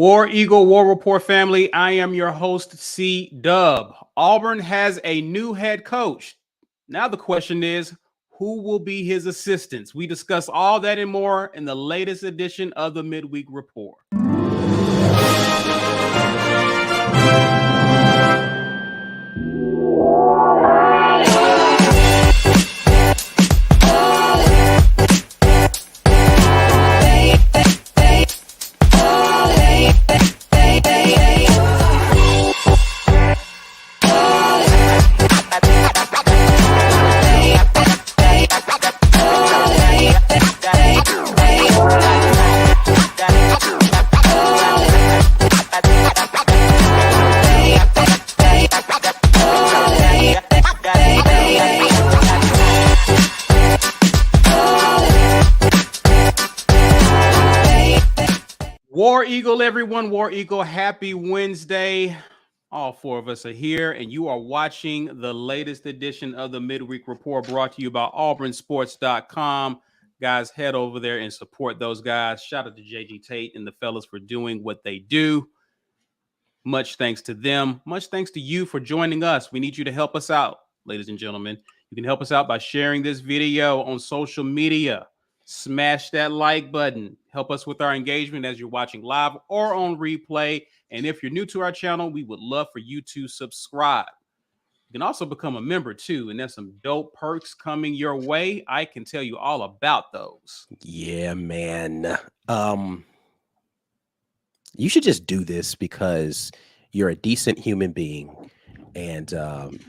War Eagle War Report family, I am your host, C Dub. Auburn has a new head coach. Now the question is, who will be his assistants? We discuss all that and more in the latest edition of the Midweek Report. War Eagle, everyone. War Eagle, happy Wednesday. All four of us are here, and you are watching the latest edition of the Midweek Report brought to you by AuburnSports.com. Guys, head over there and support those guys. Shout out to JG Tate and the fellas for doing what they do. Much thanks to them. Much thanks to you for joining us. We need you to help us out, ladies and gentlemen. You can help us out by sharing this video on social media. Smash that like button. Help us with our engagement as you're watching live or on replay. And if you're new to our channel, we would love for you to subscribe. You can also become a member too, and there's some dope perks coming your way. I can tell you all about those. Yeah, man. You should just do this because you're a decent human being, and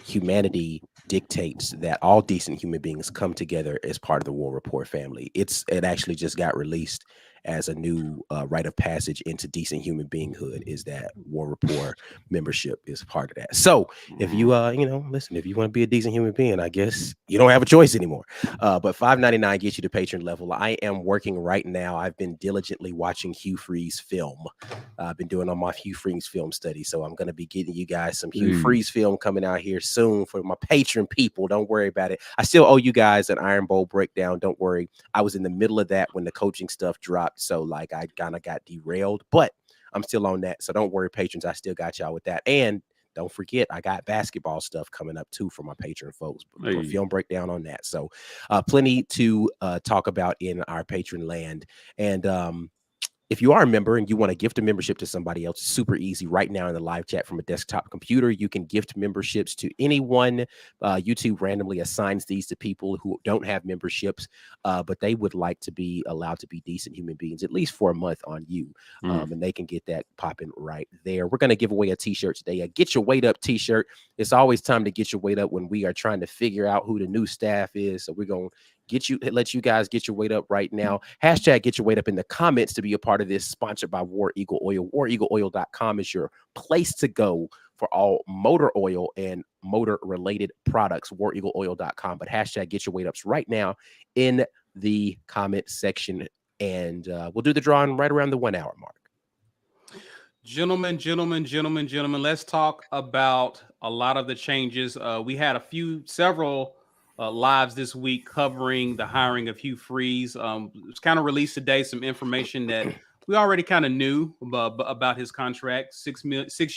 humanity dictates that all decent human beings come together as part of the War Report family. It actually just got released as a new rite of passage into decent human beinghood, is that War Report membership is part of that. So if you listen, if you want to be a decent human being, I guess you don't have a choice anymore. But $5.99 gets you to patron level. I am working right now. I've been diligently watching Hugh Freeze film. I've been doing all my Hugh Freeze film study, so I'm going to be getting you guys some Hugh Freeze film coming out here soon for my patron people. Don't worry about it. I still owe you guys an Iron Bowl breakdown. Don't worry. I was in the middle of that when the coaching stuff dropped, so like I kind of got derailed, but I'm still on that. So don't worry, patrons. I still got y'all with that. And don't forget, I got basketball stuff coming up too for my patron folks. Film breakdown on that. So plenty to talk about in our patron land. And if you are a member and you want to gift a membership to somebody else, it's super easy right now in the live chat from a desktop computer. You can gift memberships to anyone. YouTube randomly assigns these to people who don't have memberships, but they would like to be allowed to be decent human beings, at least for a month on you. And they can get that popping right there. We're going to give away a t-shirt today, a Get Your Weight Up t-shirt. It's always time to get your weight up when we are trying to figure out who the new staff is. So we're going to let you guys get your weight up right now. Hashtag get your weight up in the comments to be a part of this, sponsored by War Eagle Oil. WarEagleOil.com is your place to go for all motor oil and motor related products. WarEagleOil.com. But hashtag get your weight ups right now in the comment section. And we'll do the drawing right around the 1 hour mark. Gentlemen, let's talk about a lot of the changes. We had several lives this week covering the hiring of Hugh Freeze. It was kind of released today, some information that we already kind of knew about his contract. 6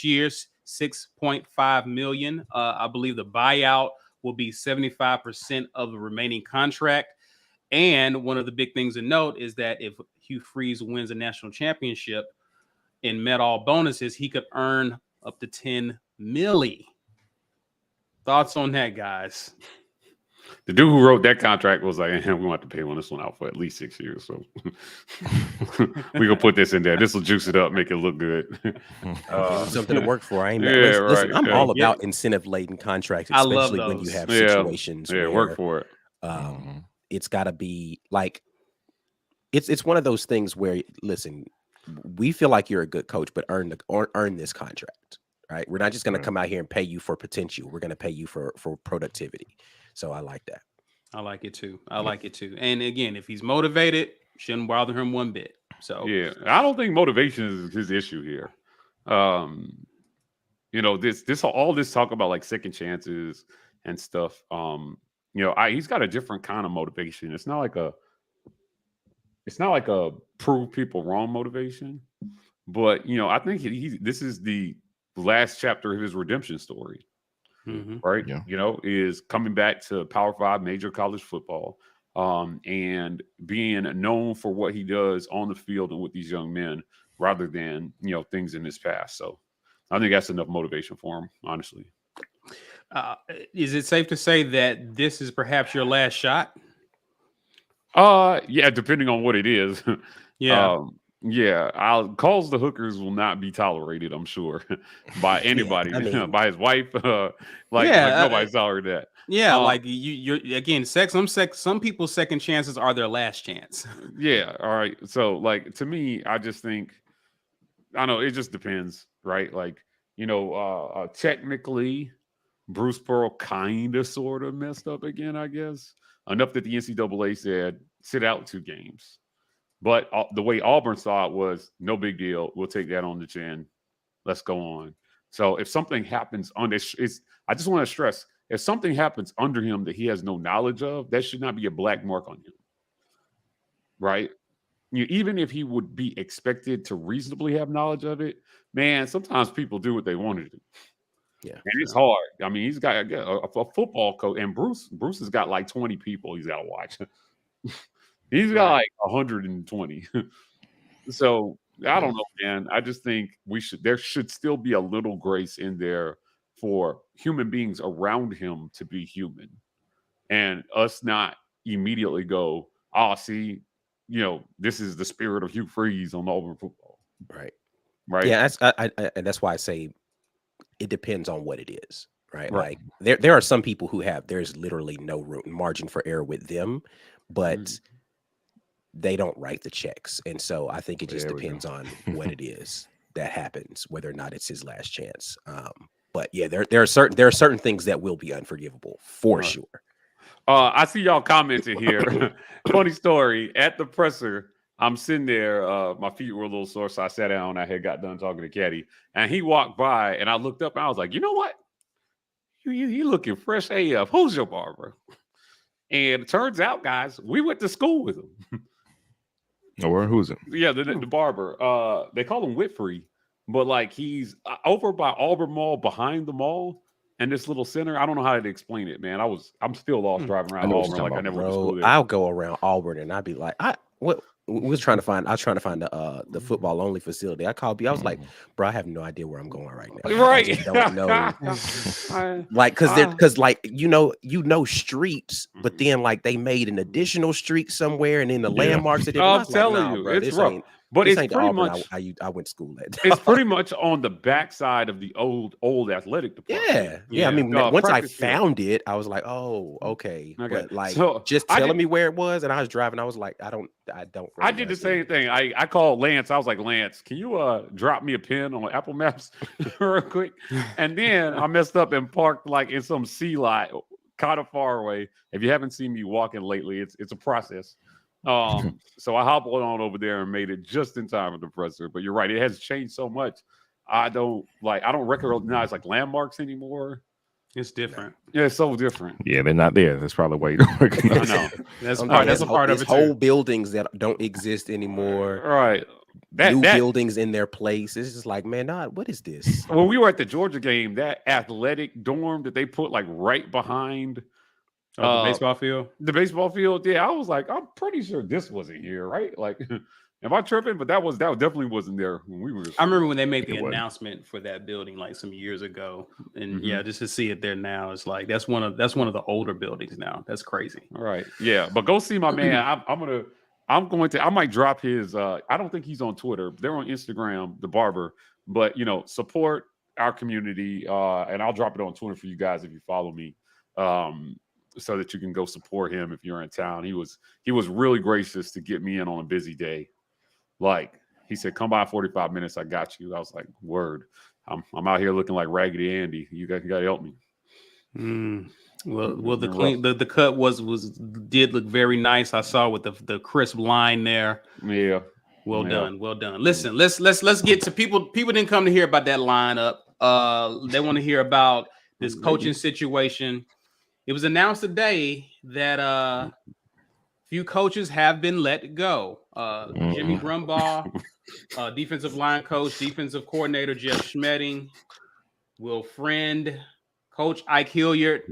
years, $6.5 million. I believe the buyout will be 75% of the remaining contract. And one of the big things to note is that if Hugh Freeze wins a national championship and met all bonuses, he could earn up to $10 million. Thoughts on that, guys? The dude who wrote that contract was like, we want to pay this one out for at least 6 years. So we're going to put this in there. This will juice it up, make it look good. Something to work for. I ain't right. I'm all about incentive-laden contracts, especially when you have situations where, work for it. It's got to be like, it's one of those things where, listen, we feel like you're a good coach, but earn this contract, right? We're not just going to come out here and pay you for potential. We're going to pay you for productivity. So I like that. I like it too. And again, if he's motivated, shouldn't bother him one bit. So yeah, I don't think motivation is his issue here. This all this talk about like second chances and stuff. He's got a different kind of motivation. It's not like a prove people wrong motivation. But I think this is the last chapter of his redemption story, right? Yeah. Is coming back to Power 5 major college football, and being known for what he does on the field and with these young men, rather than things in his past. So I think that's enough motivation for him, honestly. Is it safe to say that this is perhaps your last shot? Yeah, depending on what it is. Yeah. Yeah, calls the hookers will not be tolerated, I'm sure, by anybody. I mean, by his wife. Like nobody's tolerated that. Yeah, like you're again, some people's second chances are their last chance. Yeah, all right. So like to me, I just think I know it just depends, right? Like, technically Bruce Pearl kind of sort of messed up again, I guess. Enough that the NCAA said sit out 2 games. But the way Auburn saw it was no big deal. We'll take that on the chin. Let's go on. So if something happens I just want to stress, if something happens under him that he has no knowledge of, that should not be a black mark on him. Right? Even if he would be expected to reasonably have knowledge of it, man, sometimes people do what they want to do. Yeah. And it's hard. I mean, he's got a football coach, and Bruce has got like 20 people he's got to watch. He's got like 120. So I don't know, man. I just think there should still be a little grace in there for human beings around him to be human, and us not immediately go, see, this is the spirit of Hugh Freeze on Auburn football. Right. Yeah. And that's why I say it depends on what it is. Right. Like there are some people who there's literally no margin for error with them, but they don't write the checks. And so I think it just depends on what it is that happens, whether or not it's his last chance. But yeah, there are certain things that will be unforgivable for sure. I see y'all commenting here. Funny story. At the presser, I'm sitting there. My feet were a little sore, so I sat down. I had got done talking to Caddy, and he walked by, and I looked up, and I was like, you know what? You looking fresh AF. Who's your barber? And it turns out, guys, we went to school with him. Or who's it? Yeah, the barber. They call him Whitfree, but like he's over by Auburn Mall, behind the mall, and this little center. I don't know how to explain it, man. I'm still lost driving around Auburn. Like I never went to school there. I'll go around Auburn and I'd be like, what? I was trying to find the football only facility. I called B. I was like, bro, I have no idea where I'm going right now. Right? I don't know. Like, because like you know streets, but then like they made an additional street somewhere, and then the landmarks. I'm telling you, bro, it's rough. But it's pretty much. I went to school at. It's pretty much on the backside of the old athletic department. Yeah. I mean, once I found it, I was like, oh, okay. But like, just telling me where it was, and I was driving. I was like, I don't. I did the same thing. I called Lance. I was like, Lance, can you drop me a pin on Apple Maps real quick? And then I messed up and parked like in some sea lot, kind of far away. If you haven't seen me walking lately, it's a process. So I hobbled on over there and made it just in time with the presser. But you're right, it has changed so much. I don't recognize like landmarks anymore. It's different. Yeah, it's so different. Yeah, they're not there. That's probably why you don't recognize. I know. That's a part of it. Whole buildings that don't exist anymore. Right. New buildings in their place. It's just like, man, what is this? When we were at the Georgia game, that athletic dorm that they put like right behind the baseball field. The baseball field. Yeah, I was like, I'm pretty sure this wasn't here, right? Like, am I tripping? But that definitely wasn't there when we were. I remember when they made the announcement for that building like some years ago, and just to see it there now, it's like that's one of the older buildings now. That's crazy. All right, yeah, but go see my man. I might drop his. I don't think he's on Twitter. They're on Instagram, the barber. But support our community, and I'll drop it on Twitter for you guys if you follow me. So that you can go support him if you're in town. He was really gracious to get me in on a busy day. Like he said, come by 45 minutes. I got you. I was like, word. I'm out here looking like Raggedy Andy. You got to help me. Well, the cut did look very nice. I saw with the crisp line there. Yeah. Well done. Listen, let's get to people. People didn't come to hear about that lineup. They want to hear about this coaching situation. It was announced today that few coaches have been let go. Jimmy Brumbaugh defensive line coach, defensive coordinator Jeff Schmedding, Will Friend, Coach Ike Hilliard.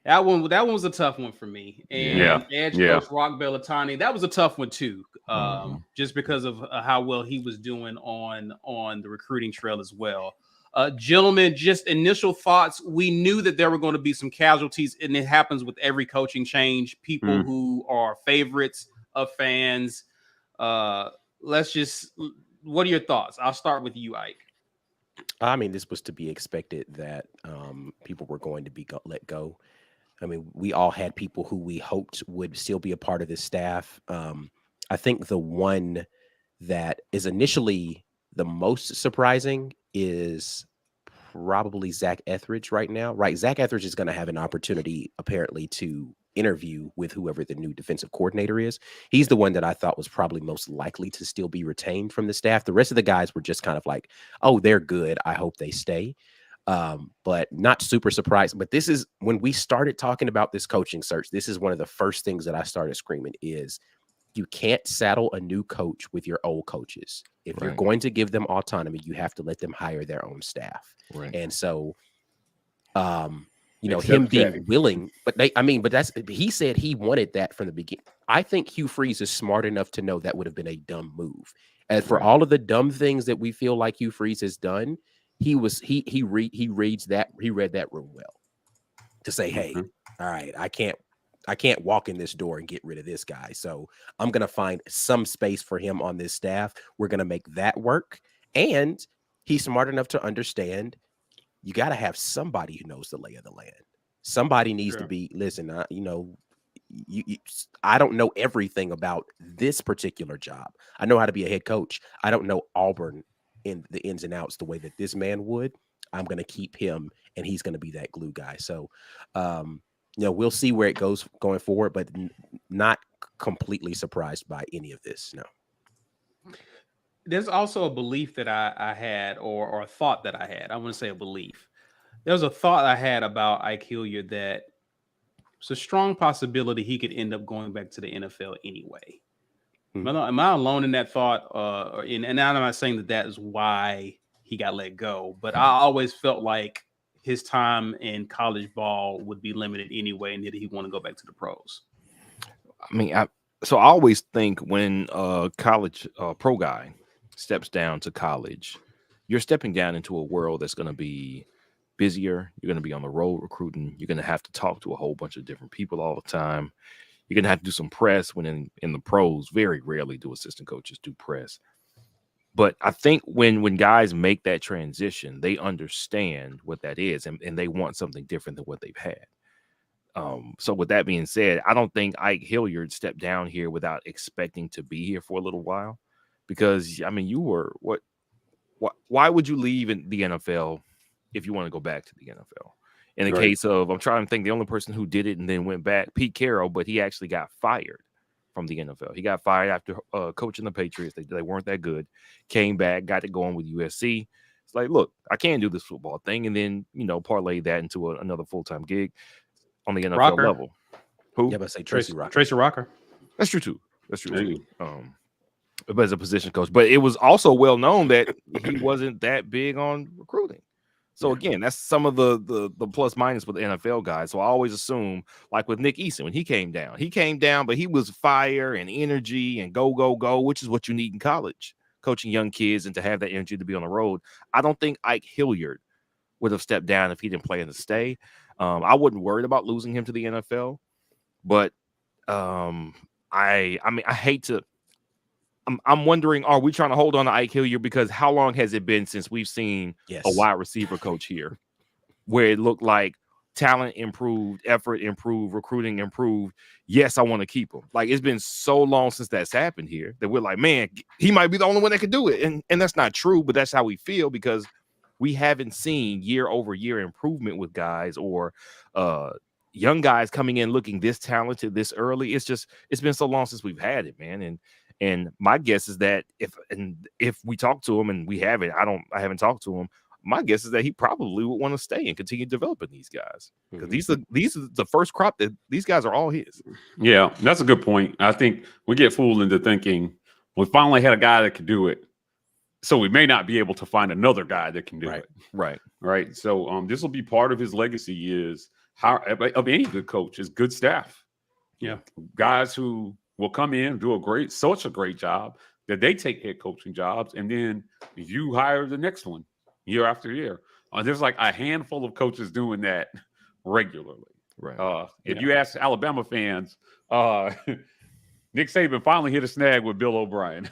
That one was a tough one for me. And edge coach Rock Bellatani, that was a tough one too, just because of how well he was doing on the recruiting trail as well. Gentlemen, just initial thoughts. We knew that there were going to be some casualties, and it happens with every coaching change. People who are favorites of fans. What are your thoughts? I'll start with you, Ike. I mean, this was to be expected that people were going to be let go. I mean, we all had people who we hoped would still be a part of this staff. I think the one that is initially the most surprising is probably Zach Etheridge right now, right? Zach Etheridge is going to have an opportunity apparently to interview with whoever the new defensive coordinator is. He's the one that I thought was probably most likely to still be retained from the staff. The rest of the guys were just kind of like, oh, they're good. I hope they stay. But not super surprised. But this is when we started talking about this coaching search. This is one of the first things that I started screaming is you can't saddle a new coach with your old coaches. If you're going to give them autonomy, you have to let them hire their own staff. Right. And so, him being willing, but he said he wanted that from the beginning. I think Hugh Freeze is smart enough to know that would have been a dumb move. And for all of the dumb things that we feel like Hugh Freeze has done, he read that room well to say, hey, all right, I can't walk in this door and get rid of this guy. So I'm going to find some space for him on this staff. We're going to make that work. And he's smart enough to understand you got to have somebody who knows the lay of the land. Somebody needs to be, listen, I don't know everything about this particular job. I know how to be a head coach. I don't know Auburn in the ins and outs the way that this man would. I'm going to keep him, and he's going to be that glue guy. So, we'll see where it goes going forward, but not completely surprised by any of this. No. There's also a belief that I had, or a thought that I had. I want to say a belief. There was a thought I had about Ike Hilliard that it's a strong possibility he could end up going back to the NFL anyway. Am I alone in that thought? And I'm not saying that is why he got let go, but I always felt like his time in college ball would be limited anyway, and that he want to go back to the pros. I mean, I always think when a college pro guy steps down to college, you're stepping down into a world that's going to be busier. You're going to be on the road recruiting. You're going to have to talk to a whole bunch of different people all the time. You're going to have to do some press when in the pros, very rarely do assistant coaches do press. But I think when guys make that transition, they understand what that is, and they want something different than what they've had. So with that being said, I don't think Ike Hilliard stepped down here without expecting to be here for a little while, because I mean, why would you leave in the NFL if you want to go back to the NFL? In the case of, I'm trying to think, the only person who did it and then went back, Pete Carroll, but he actually got fired from the NFL. He got fired after coaching the Patriots. They weren't that good. Came back, got it going with USC. It's like, look, I can do this football thing, and then parlay that into another full-time gig on the NFL level. Who? Yeah, but say Tracy Rocker. That's true too. But as a position coach, but it was also well known that he wasn't that big on recruiting. So again, that's some of the plus minus with the NFL guys. So I always assume, like with Nick Eason, when he came down, but he was fire and energy and go, which is what you need in college, coaching young kids and to have that energy to be on the road. I don't think Ike Hilliard would have stepped down if he didn't plan to stay. I wasn't worried about losing him to the NFL, but I hate to. I'm wondering, are we trying to hold on to Ike Hilliard? Because how long has it been since we've seen a wide receiver coach here where it looked like talent improved, effort improved, recruiting improved? Yes, I want to keep him. Like, it's been so long since that's happened here that we're like, man, he might be the only one that can do it. And that's not true, but that's how we feel, because we haven't seen year over year improvement with guys or young guys coming in looking this talented this early. It's been so long since we've had it, man. And my guess is that if we talk to him, and we haven't, I haven't talked to him, my guess is that he probably would want to stay and continue developing these guys, because these are the first crop that these guys are all his. Yeah, that's a good point. I think we get fooled into thinking We finally had a guy that could do it. So we may not be able to find another guy that can do it. Right. So this will be part of his legacy is how of any good coach is good staff. Yeah. Guys who will come in, do such a great job that they take head coaching jobs, and then you hire the next one year after year. There's like a handful of coaches doing that regularly. Right. If you ask Alabama fans, Nick Saban finally hit a snag with Bill O'Brien.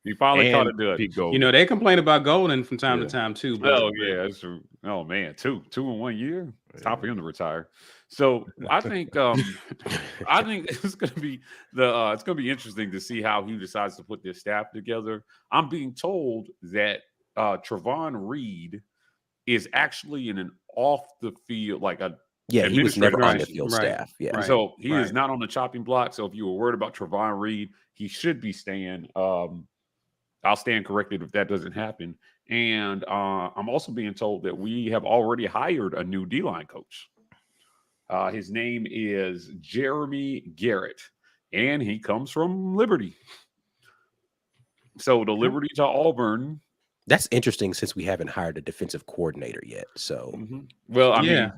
He finally caught it good. You know, they complain about Golden from time to time too. Oh yeah, that's true. Oh man, two in 1 year. It's time for him to retire. So I think it's gonna be it's gonna be interesting to see how he decides to put this staff together. I'm being told that Trevon Reed is actually in an off the field he was never on the field staff. Yeah. Right. So he is not on the chopping block. So if you were worried about Trevon Reed, he should be staying. I'll stand corrected if that doesn't happen. And I'm also being told that we have already hired a new D-line coach. His name is Jeremy Garrett, and he comes from Liberty. So the Liberty to Auburn. That's interesting since we haven't hired a defensive coordinator yet. So, well, I mean,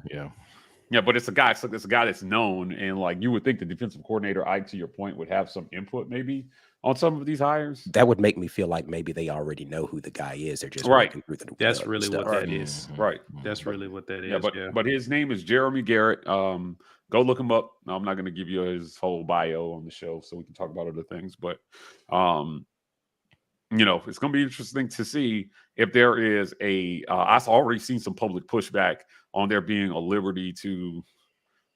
yeah, but it's a guy that's known, and like you would think the defensive coordinator, to your point, would have some input maybe on some of these hires. That would make me feel like maybe they already know who the guy is. They're just working through the That's really what that is. Right. That's really what that is. But his name is Jeremy Garrett. Go look him up. I'm not going to give you his whole bio on the show, so we can talk about other things. But it's going to be interesting to see if there is I've already seen some public pushback on there being a Liberty to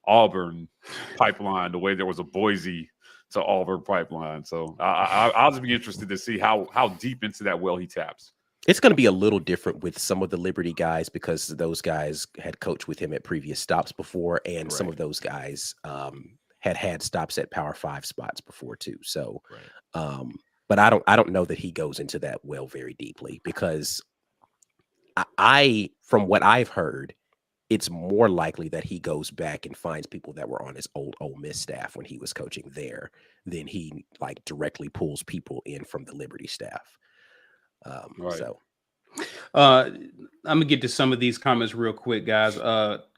Auburn pipeline, the way there was a Boise to Auburn pipeline. So I'll just be interested to see how deep into that well he taps. It's going to be a little different with some of the Liberty guys because those guys had coached with him at previous stops before, and some of those guys had stops at Power 5 spots before too. So, but I don't know that he goes into that well very deeply because from what I've heard, it's more likely that he goes back and finds people that were on his old Ole Miss staff when he was coaching there than he directly pulls people in from the Liberty staff. So I'm gonna get to some of these comments real quick, guys.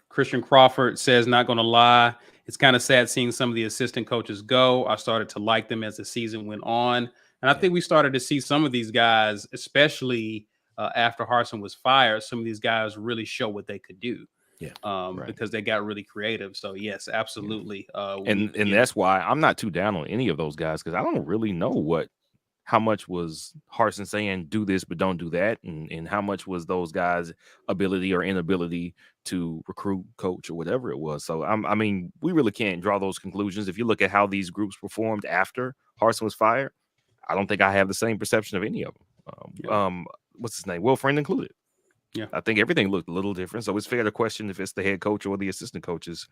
Christian Crawford says, not gonna lie, it's kind of sad seeing some of the assistant coaches go. I started to like them as the season went on, and I think we started to see some of these guys, especially after Harsin was fired, some of these guys really show what they could do. Because they got really creative. So yes, absolutely. And that's why I'm not too down on any of those guys, because I don't really know how much was Harsin saying do this but don't do that, and how much was those guys' ability or inability to recruit, coach, or whatever it was. So I mean, we really can't draw those conclusions. If you look at how these groups performed after Harsin was fired, I don't think I have the same perception of any of them. What's his name? Will Friend included. Yeah, I think everything looked a little different. So it's fair to question if it's the head coach or the assistant coaches,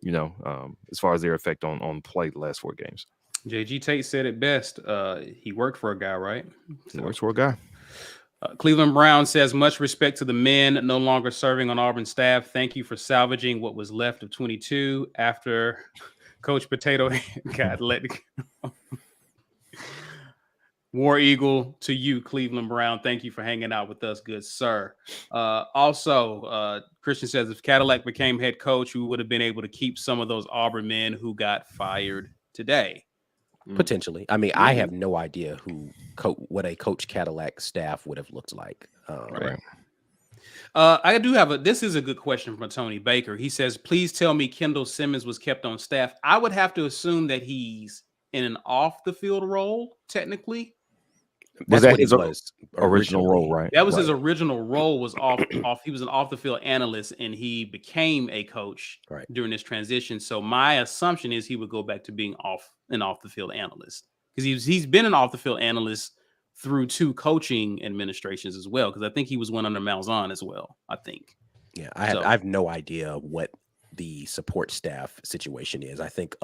as far as their effect on play the last 4 games. JG Tate said it best. He worked for a guy, right? He works for a guy. Cleveland Brown says, much respect to the men no longer serving on Auburn staff. Thank you for salvaging what was left of 22 after Coach Potato got let go. War Eagle to you, Cleveland Brown. Thank you for hanging out with us, good sir. Also, Christian says, if Cadillac became head coach, we would have been able to keep some of those Auburn men who got fired today. Potentially. I mean, I have no idea what a Coach Cadillac staff would have looked like. I do this is a good question from Tony Baker. He says, please tell me Kendall Simmons was kept on staff. I would have to assume that he's in an off the field role, technically. Was that his original role, right? That was his original role, was off. He was an off the field analyst, and he became a coach during this transition. So my assumption is he would go back to being an off the field analyst, because he's been an off the field analyst through 2 coaching administrations as well. Because I think he was one under Malzahn as well. I think. Yeah, I have no idea what the support staff situation is. I think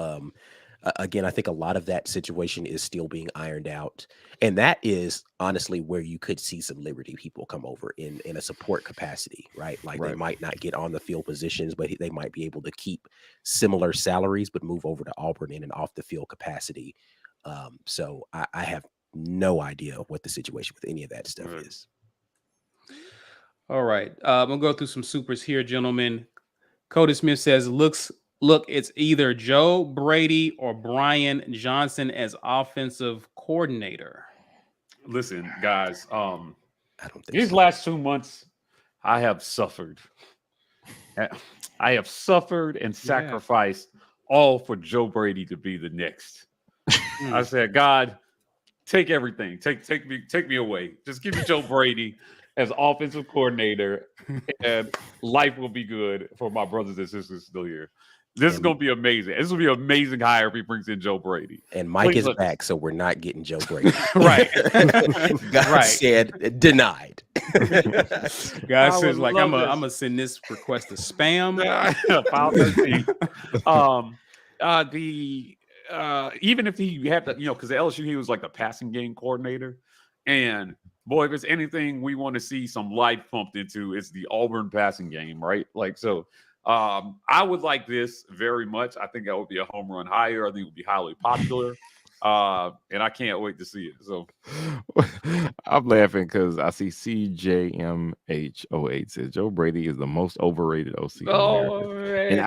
again, I think a lot of that situation is still being ironed out. And that is honestly where you could see some Liberty people come over in a support capacity, right? They might not get on the field positions, but they might be able to keep similar salaries, but move over to Auburn in an off the field capacity. So I have no idea what the situation with any of that stuff is. All right. I'm gonna go through some supers here, gentlemen. Cody Smith says, look, it's either Joe Brady or Brian Johnson as offensive coordinator. Listen, guys, I don't think these so. last 2 months, I have suffered. I have suffered and sacrificed all for Joe Brady to be the next. I said, God, take everything. Take me away. Just give me Joe Brady as offensive coordinator, and life will be good for my brothers and sisters still here. This is going to be amazing. This will be an amazing hire if he brings in Joe Brady. And Mike is back, so we're not getting Joe Brady. Right. God said denied. God says, like, I'm gonna send this request to spam. File 13. Even if he had to, because at LSU he was like the passing game coordinator, and boy, if it's anything we want to see some life pumped into, it's the Auburn passing game, right? Like, so I would like this very much. I think that would be a home run hire. I think it would be highly popular. And I can't wait to see it. So I'm laughing because I see CJMH08 says Joe Brady is the most overrated OC in America. And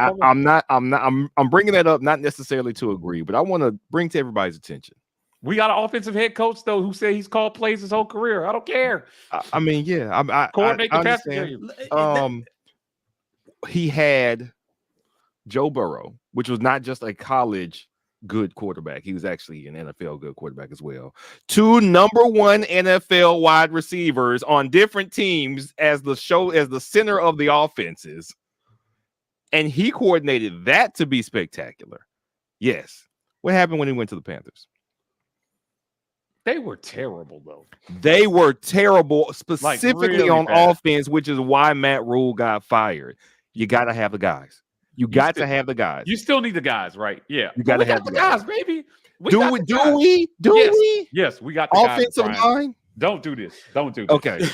I'm bringing that up not necessarily to agree, but I want to bring to everybody's attention. We got an offensive head coach though who said he's called plays his whole career. I don't care. I mean, yeah, I coordinate the understand. passing game. He had Joe Burrow, which was not just a college good quarterback. He was actually an NFL good quarterback as well. 2 #1 NFL wide receivers on different teams as the center of the offenses. And he coordinated that to be spectacular. Yes. What happened when he went to the Panthers? They were terrible, though. They were terrible, specifically really on bad. offense, which is why Matt Rule got fired. You got to have the guys. You got to have the guys. You still need the guys, right? Yeah. You got to have the guys, baby. Do we? Yes, we got the offensive guys, line. Don't do this. Don't do this. Okay.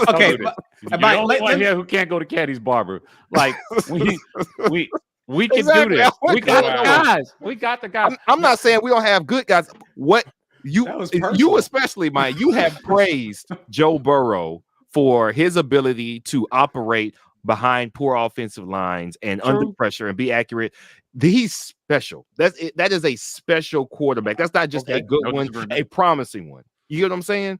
Okay. You're the only one here who can't go to Caddy's barber. Like we can do this. We got the guys. We got the guys. I'm not saying we don't have good guys. What you especially, Mike, you have praised Joe Burrow for his ability to operate behind poor offensive lines and under pressure and be accurate. He's special. That is a special quarterback. That's not just a good one, a promising one. You get what I'm saying?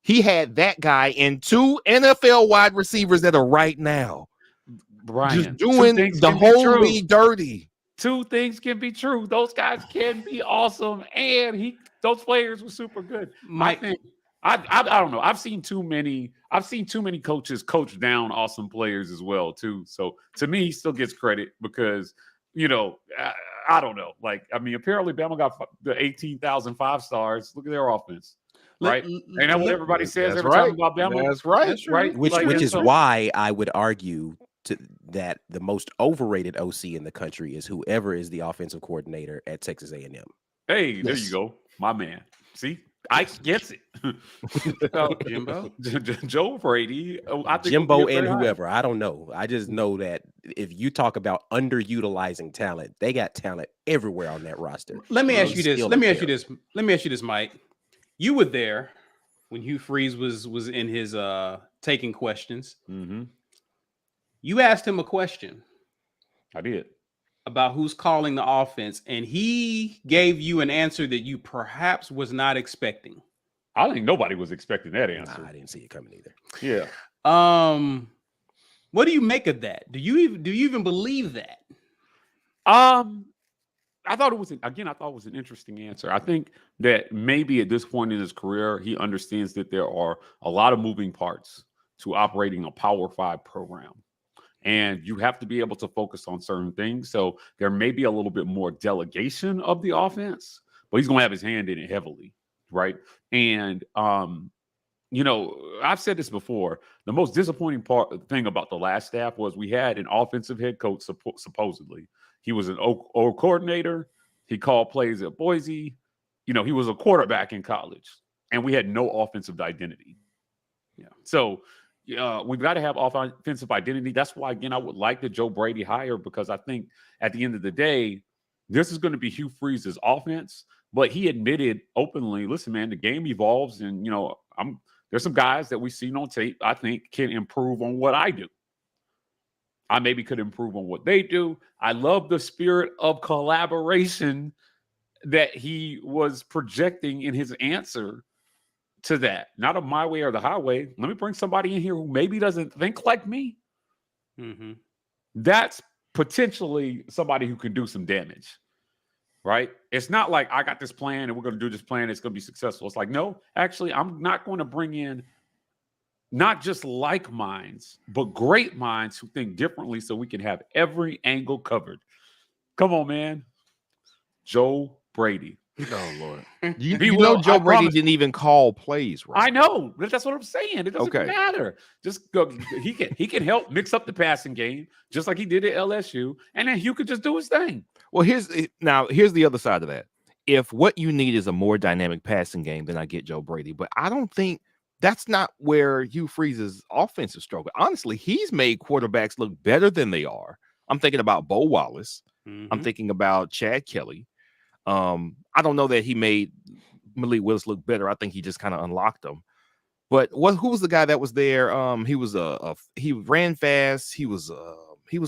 He had that guy and 2 NFL wide receivers that are right now. Brian, just doing the whole league dirty. 2 things can be true. Those guys can be awesome, and those players were super good. Mike, I don't know. I've seen too many coaches coach down awesome players as well too. So to me, he still gets credit because I don't know. Like, I mean, apparently Bama got the 18,000 5-stars. Look at their offense, right? Ain't that what everybody says every time about Bama? That's right. Right. Which is why I would argue that the most overrated OC in the country is whoever is the offensive coordinator at Texas A&M. Hey, there you go, my man. See, I gets it. Jimbo, Joe Brady, I think Jimbo and whoever. I don't know. I just know that if you talk about underutilizing talent, they got talent everywhere on that roster. Let me ask you this, Mike. You were there when Hugh Freeze was in his taking questions. Mm-hmm. You asked him a question. I did. About who's calling the offense, and he gave you an answer that you perhaps was not expecting. I think nobody was expecting that answer. Nah, I didn't see it coming either. Yeah. What do you make of that? Do you even believe that? I thought it was an interesting answer. I think that maybe at this point in his career, he understands that there are a lot of moving parts to operating a Power 5 program. And you have to be able to focus on certain things. So there may be a little bit more delegation of the offense, but he's going to have his hand in it heavily, right? And, I've said this before. The most disappointing thing about the last staff was we had an offensive head coach, supposedly. He was an O coordinator. He called plays at Boise. He was a quarterback in college. And we had no offensive identity. Yeah. So we've got to have offensive identity. That's why, again, I would like the Joe Brady hire, because I think at the end of the day, this is going to be Hugh Freeze's offense. But he admitted openly, listen, man, the game evolves, and there's some guys that we've seen on tape I think can improve on what I do. I maybe could improve on what they do. I love the spirit of collaboration that he was projecting in his answer to that. Not of my way or the highway. Let me bring somebody in here who maybe doesn't think like me. Mm-hmm. That's potentially somebody who can do some damage. Right? It's not like I got this plan and we're going to do this plan. It's going to be successful. It's like, no, actually, I'm not going to bring in not just like minds, but great minds who think differently so we can have every angle covered. Come on, man. Joe Brady. Oh, Lord. You will, Joe I Brady promise. didn't even call plays, right? I know. That's what I'm saying. It doesn't matter. Just go. He can help mix up the passing game, just like he did at LSU, and then Hugh could just do his thing. Well, here's the other side of that. If what you need is a more dynamic passing game, then I get Joe Brady. But I don't think that's not where Hugh Freeze's offensive struggle. Honestly, he's made quarterbacks look better than they are. I'm thinking about Bo Wallace. Mm-hmm. I'm thinking about Chad Kelly. I don't know that he made Malik Willis look better. I think he just kind of unlocked them. But who was the guy that was there? He ran fast. He was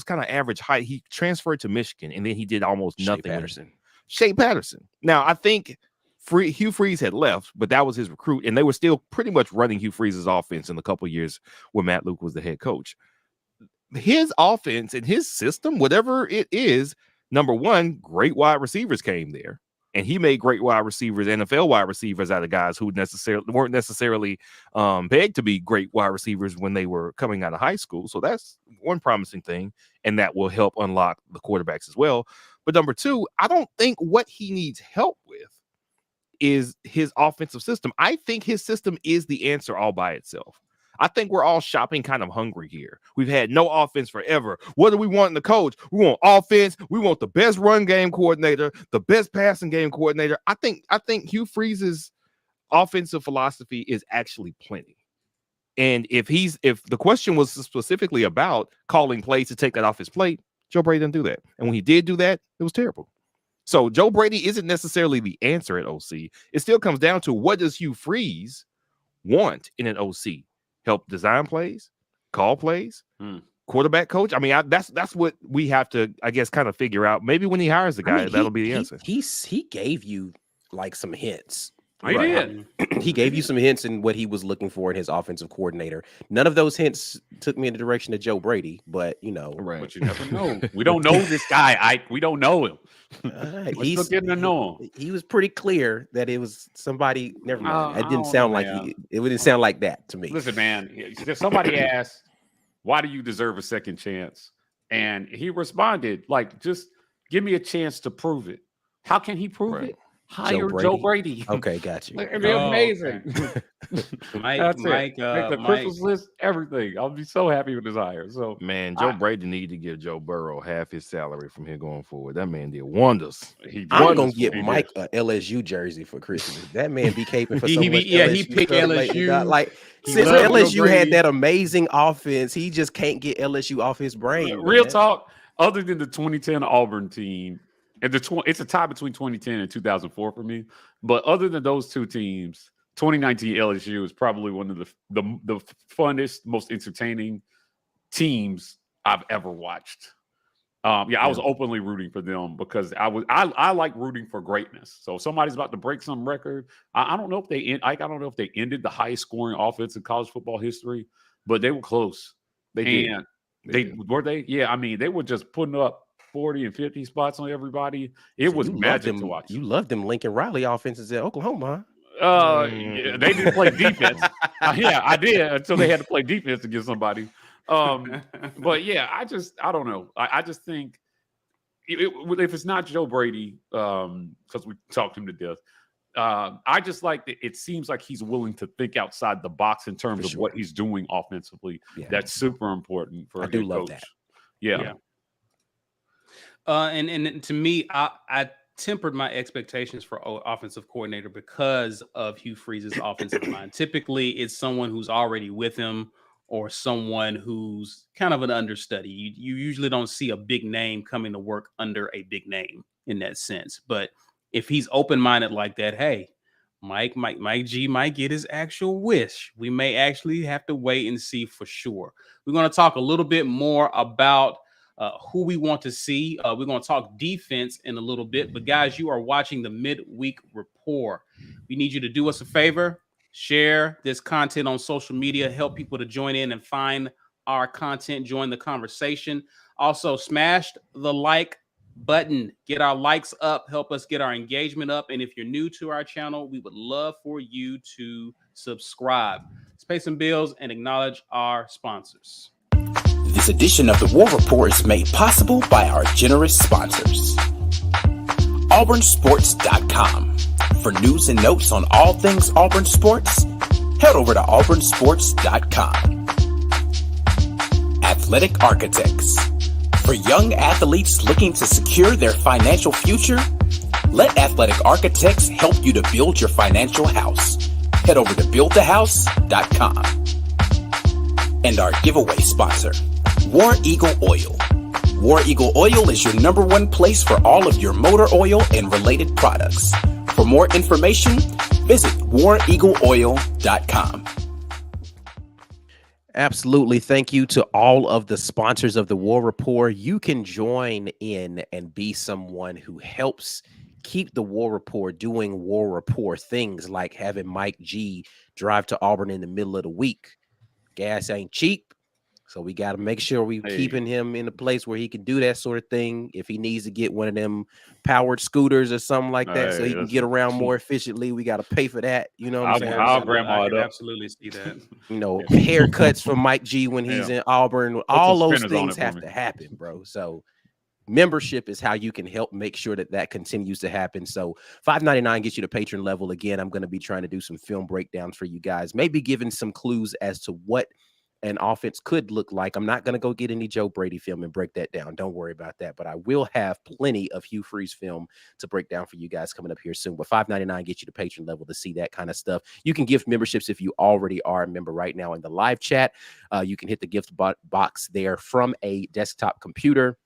kind of average height. He transferred to Michigan, and then he did almost nothing. Shea Patterson. Now, I think Hugh Freeze had left, but that was his recruit, and they were still pretty much running Hugh Freeze's offense in the couple of years when Matt Luke was the head coach. His offense and his system, whatever it is, number one, great wide receivers came there. And he made great wide receivers, NFL wide receivers, out of guys who weren't necessarily begged to be great wide receivers when they were coming out of high school. So that's one promising thing, and that will help unlock the quarterbacks as well. But number two, I don't think what he needs help with is his offensive system. I think his system is the answer all by itself. I think we're all shopping kind of hungry here. We've had no offense forever. What do we want in the coach? We want offense. We want the best run game coordinator, the best passing game coordinator. I think Hugh Freeze's offensive philosophy is actually plenty. And if the question was specifically about calling plays to take that off his plate, Joe Brady didn't do that. And when he did do that, it was terrible. So Joe Brady isn't necessarily the answer at OC. It still comes down to, what does Hugh Freeze want in an OC? Help design plays, call plays, quarterback coach. I mean, that's what we have to, I guess, kind of figure out. Maybe when he hires the guy, that'll be the answer. He gave you like some hints. He did. He gave you some hints in what he was looking for in his offensive coordinator. None of those hints took me in the direction of Joe Brady, but Right. But you never know. We don't know this guy. We don't know him. Right. We're still getting to know him. He was pretty clear that it was somebody. Never mind. It I didn't don't sound know, like man. it didn't sound like that to me. Listen, man. If somebody asked, "Why do you deserve a second chance?" and he responded, "Like, just give me a chance to prove it." How can he prove it? Hire Joe Brady. Okay, got you. It'd be amazing. Okay. That's it. Mike, Make the Christmas list, everything. I'll be so happy with his hire. So, man, Joe Brady need to give Joe Burrow half his salary from here going forward. That man did wonders. I'm gonna get Mike a LSU jersey for Christmas. That man be caping for so much. He picked LSU. Like since LSU had that amazing offense, he just can't get LSU off his brain. Real talk. Other than the 2010 Auburn team, and it's a tie between 2010 and 2004 for me. But other than those two teams, 2019 LSU is probably one of the funnest, most entertaining teams I've ever watched. I was openly rooting for them because I like rooting for greatness. So if somebody's about to break some record, I don't know if I don't know if they ended the highest scoring offense in college football history, but they were close. They were they? Yeah, I mean, they were just putting up 40 and 50 spots on everybody. It was magic to watch. You loved them Lincoln Riley offenses at Oklahoma. Yeah, they didn't play defense. Yeah, I did until they had to play defense against somebody. But yeah, I don't know. I just think if it's not Joe Brady, because we talked him to death, I just like that. It seems like he's willing to think outside the box in terms of what he's doing offensively. Yeah. That's super important for a head coach. That. Yeah. And to me, I tempered my expectations for offensive coordinator because of Hugh Freeze's offensive line. Typically, it's someone who's already with him or someone who's kind of an understudy. You usually don't see a big name coming to work under a big name. in that sense. But if he's open-minded like that, hey, Mike G might get his actual wish. We may actually have to wait and see for sure. We're going to talk a little bit more about who we want to see. We're going to talk defense in a little bit. But guys, you are watching the Midweek Rapport. We need you to do us a favor. Share this content on social media. Help people to join in and find our content. Join the conversation. Also, smash the like button. Get our likes up. Help us get our engagement up. And if you're new to our channel, we would love for you to subscribe. Let's pay some bills and acknowledge our sponsors. This edition of the War Report is made possible by our generous sponsors. AuburnSports.com. For news and notes on all things Auburn sports, head over to AuburnSports.com. Athletic Architects. For young athletes looking to secure their financial future, let Athletic Architects help you to build your financial house. Head over to BuildTheHouse.com. And our giveaway sponsor, War Eagle Oil. War Eagle Oil is your #1 place for all of your motor oil and related products. For more information, visit WarEagleOil.com. Absolutely. Thank you to all of the sponsors of the War Report. You can join in and be someone who helps keep the War Report doing War Report things, like having Mike G drive to Auburn in the middle of the week. Gas ain't cheap, so we got to make sure we keeping him in a place where he can do that sort of thing. If he needs to get one of them powered scooters or something like that, so he can get around more efficiently, we got to pay for that. You know what I'm saying? I can absolutely see that. You know, haircuts for Mike G when he's in Auburn. All those things have to happen, bro. So membership is how you can help make sure that that continues to happen. So $5.99 gets you to patron level. Again, I'm going to be trying to do some film breakdowns for you guys, maybe giving some clues as to what an offense could look like. I'm not going to go get any Joe Brady film and break that down. Don't worry about that. But I will have plenty of Hugh Freeze film to break down for you guys coming up here soon. But $5.99 gets you to patron level to see that kind of stuff. You can gift memberships if you already are a member right now in the live chat. You can hit the gift box there from a desktop computer.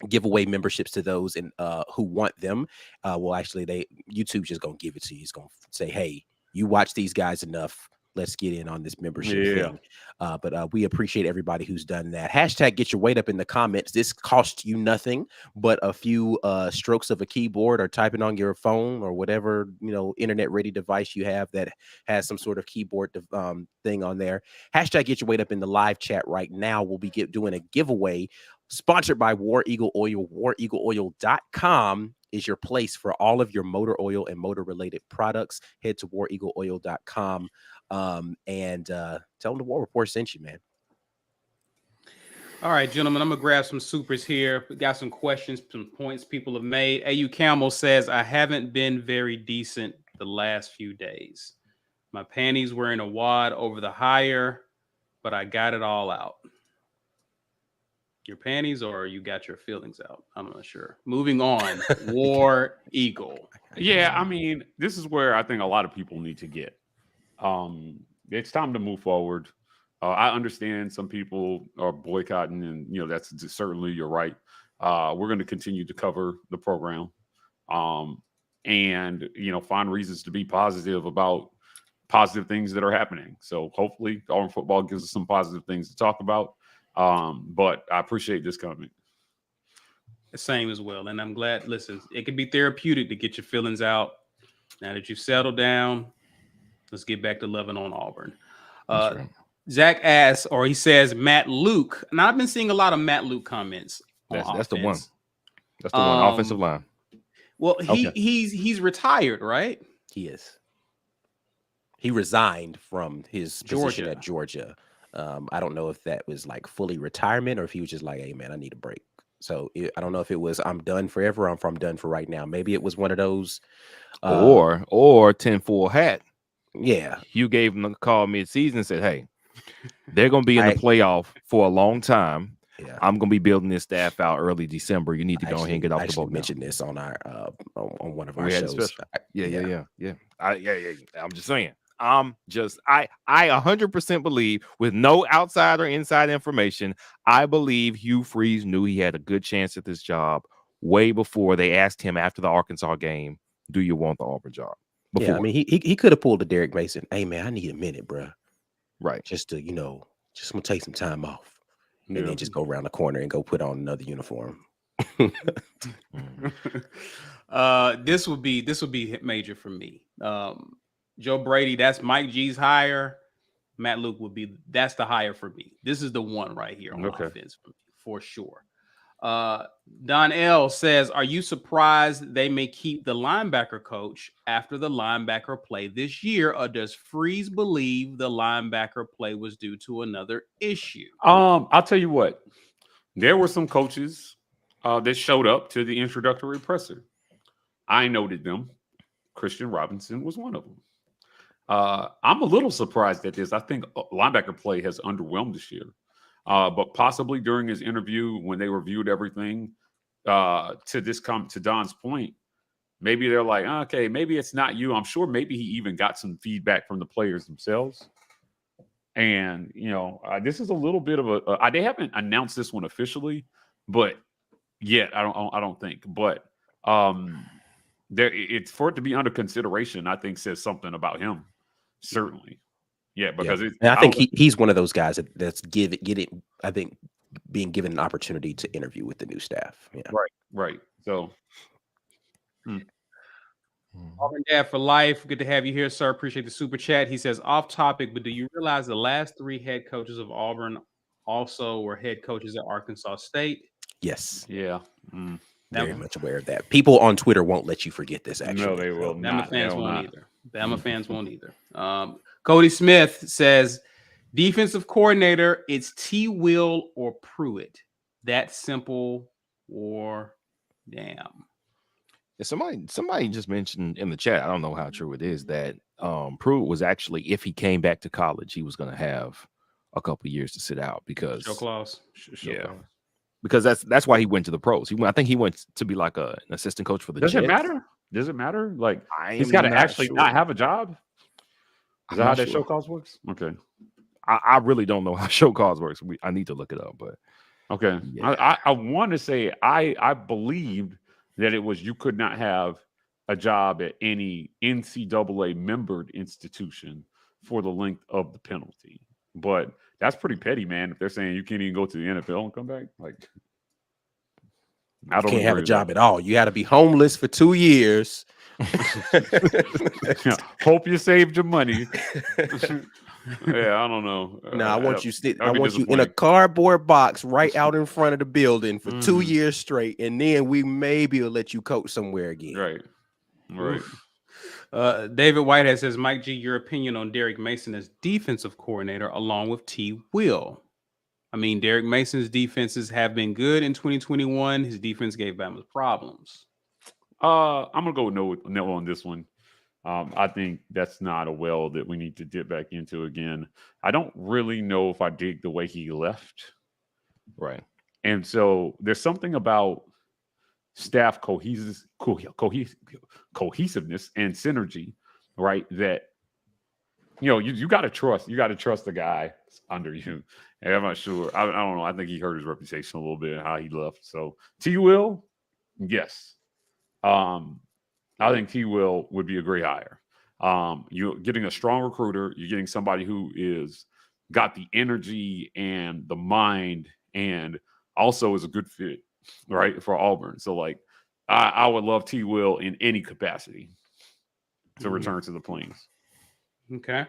Give away memberships to those who want them. Well, actually, YouTube's just going to give it to you. It's going to say, hey, you watch these guys enough. Let's get in on this membership thing. But we appreciate everybody who's done that. Hashtag get your weight up in the comments. This costs you nothing but a few strokes of a keyboard or typing on your phone or whatever, internet ready device you have that has some sort of keyboard thing on there. Hashtag get your weight up in the live chat right now. We'll be doing a giveaway sponsored by War Eagle Oil. WarEagleOil.com is your place for all of your motor oil and motor related products. Head to WarEagleOil.com. And tell them the War Report sent you, man. All right, gentlemen, I'm gonna grab some supers here. We got some questions, some points people have made. AU Camel says, I haven't been very decent the last few days. My panties were in a wad over the hire, but I got it all out. Your panties, or you got your feelings out? I'm not sure. Moving on. War Eagle. Yeah, I mean, this is where I think a lot of people need to get. It's time to move forward. I understand some people are boycotting, and that's certainly you're right. We're going to continue to cover the program, and find reasons to be positive about positive things that are happening. So hopefully, Auburn football gives us some positive things to talk about. But I appreciate this comment. The same as well, and I'm glad. Listen, it can be therapeutic to get your feelings out. Now that you've settled down, let's get back to loving on Auburn. Right. Zach asks, or he says, Matt Luke. Now, I've been seeing a lot of Matt Luke comments. That's the one. That's the one. Offensive line. Well, he's retired, right? He is. He resigned from his position at Georgia. I don't know if that was like fully retirement or if he was just like, hey, man, I need a break. So I don't know if it was I'm done forever or I'm done for right now. Maybe it was one of those. Or 10-4 hat. Yeah. You gave him a call mid-season and said, hey, they're going to be in the playoff for a long time. Yeah. I'm going to be building this staff out early December. You need to go ahead and get off the boat. I mentioned this on our on one of our shows. Yeah. I'm just saying. I 100% believe, with no outside or inside information, I believe Hugh Freeze knew he had a good chance at this job way before they asked him after the Arkansas game, "Do you want the Auburn job?" Before. Yeah, I mean, he could have pulled a Derek Mason. Hey man, I need a minute, bro. Right. Just to just gonna take some time off, and Yeah. then just go around the corner and go put on another uniform. This would be major for me. Joe Brady, that's Mike G's hire. Matt Luke that's the hire for me. This is the one right here on offense for sure. Don L says, are you surprised they may keep the linebacker coach after the linebacker play this year, or does Freeze believe the linebacker play was due to another issue? I'll tell you what, there were some coaches that showed up to the introductory presser. I noted them. Christian Robinson was one of them. I'm a little surprised at this. I think linebacker play has underwhelmed this year. But possibly during his interview, when they reviewed everything, to Don's point, maybe they're like, okay, maybe it's not you. I'm sure maybe he even got some feedback from the players themselves. And, this is a little bit of they haven't announced this one officially, but yet I don't think. But it's for it to be under consideration, I think says something about him. Certainly. Yeah, because and I think he's one of those guys that's I think being given an opportunity to interview with the new staff. Yeah. Right. So Auburn Dad for life. Good to have you here, sir. Appreciate the super chat. He says, off topic, but do you realize the last 3 head coaches of Auburn also were head coaches at Arkansas State? Yes. Yeah. Very much aware of that. People on Twitter won't let you forget this, actually. No, they will not. Bama fans won't either. Bama fans won't either. Cody Smith says, defensive coordinator, it's T. Will or Pruitt. That simple or damn. Somebody just mentioned in the chat, I don't know how true it is, that Pruitt was actually, if he came back to college, he was going to have a couple of years to sit out because show clause. Because that's why he went to the pros. I think he went to be like an assistant coach for the Jets. Does it matter? Like, he's got to actually not have a job? Is that how that show cause works? Okay. I really don't know how show cause works. I need to look it up, but okay. Yeah. I want to say I believed that it was you could not have a job at any NCAA membered institution for the length of the penalty. But that's pretty petty, man. If they're saying you can't even go to the NFL and come back, like you can't have a job at all. You got to be homeless for 2 years. Hope you saved your money. Yeah, I don't know. No, I want you in a cardboard box right out in front of the building for 2 years straight, and then we maybe will let you coach somewhere again. Right. David Whitehead says, Mike G, your opinion on Derek Mason as defensive coordinator along with T. Will. I mean, Derek Mason's defenses have been good in 2021. His defense gave Bama problems. I'm gonna go no on this one. I think that's not a well that we need to dip back into again. I don't really know if I dig the way he left. Right. And so there's something about staff cohesiveness and synergy, right? That you got to trust. You got to trust the guy under you. And I'm not sure. I don't know. I think he hurt his reputation a little bit how he left. So T. Will, yes. I think T. Will would be a great hire. You're getting a strong recruiter. You're getting somebody who is got the energy and the mind, and also is a good fit, right, for Auburn. So, like, I would love T. Will in any capacity to return to the Plains. Okay.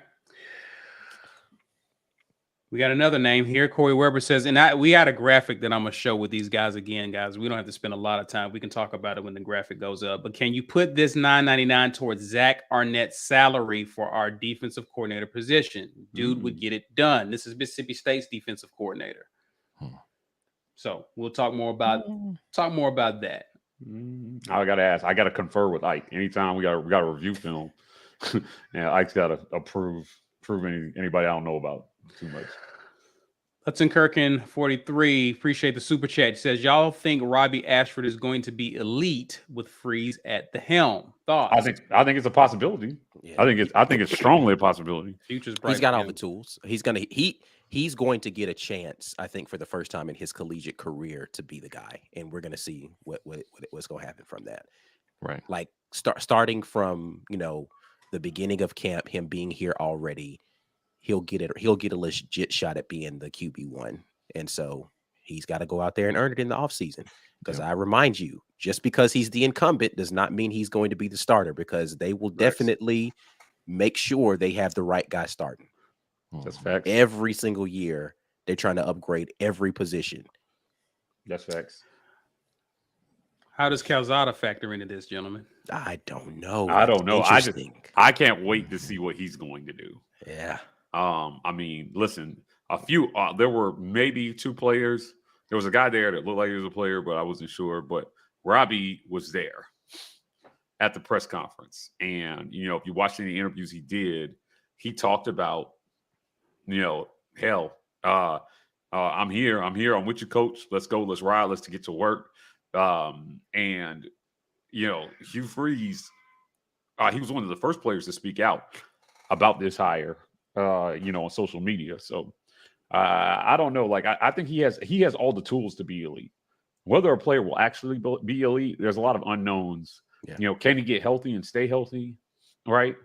We got another name here. Corey Weber says, and we had a graphic that I'm going to show with these guys again, guys. We don't have to spend a lot of time. We can talk about it when the graphic goes up. But can you put this $9.99 towards Zach Arnett's salary for our defensive coordinator position? Dude would get it done. This is Mississippi State's defensive coordinator. So we'll talk more about that. I got to ask. I got to confer with Ike. Anytime we got to review film, Ike's got to approve anybody I don't know about too much. Hudson Kirkin 43, appreciate the super chat. Says, y'all think Robbie Ashford is going to be elite with Freeze at the helm? Thoughts? I think it's a possibility. Yeah. I think it's strongly a possibility. Future's bright. He's got all the tools. He's he's going to get a chance, I think, for the first time in his collegiate career to be the guy, and we're going to see what's going to happen from that. Right. Like starting from the beginning of camp, him being here already, he'll get a legit shot at being the QB1, and so he's got to go out there and earn it in the offseason. Because I remind you, just because he's the incumbent does not mean he's going to be the starter, because they will definitely make sure they have the right guy starting. That's facts. Every single year, they're trying to upgrade every position. That's facts. How does Calzada factor into this, gentlemen? I don't know. I don't know. I can't wait to see what he's going to do. Yeah. I mean, listen, there were maybe 2 players. There was a guy there that looked like he was a player, but I wasn't sure. But Robbie was there at the press conference. And, if you watched any interviews he did, he talked about, hell, I'm here. I'm with you, coach. Let's go. Let's ride. Let's get to work. And, Hugh Freeze, he was one of the first players to speak out about this hire, on social media. So I don't know. Like, I think he has all the tools to be elite. Whether a player will actually be elite, there's a lot of unknowns. Yeah. Can he get healthy and stay healthy? Right.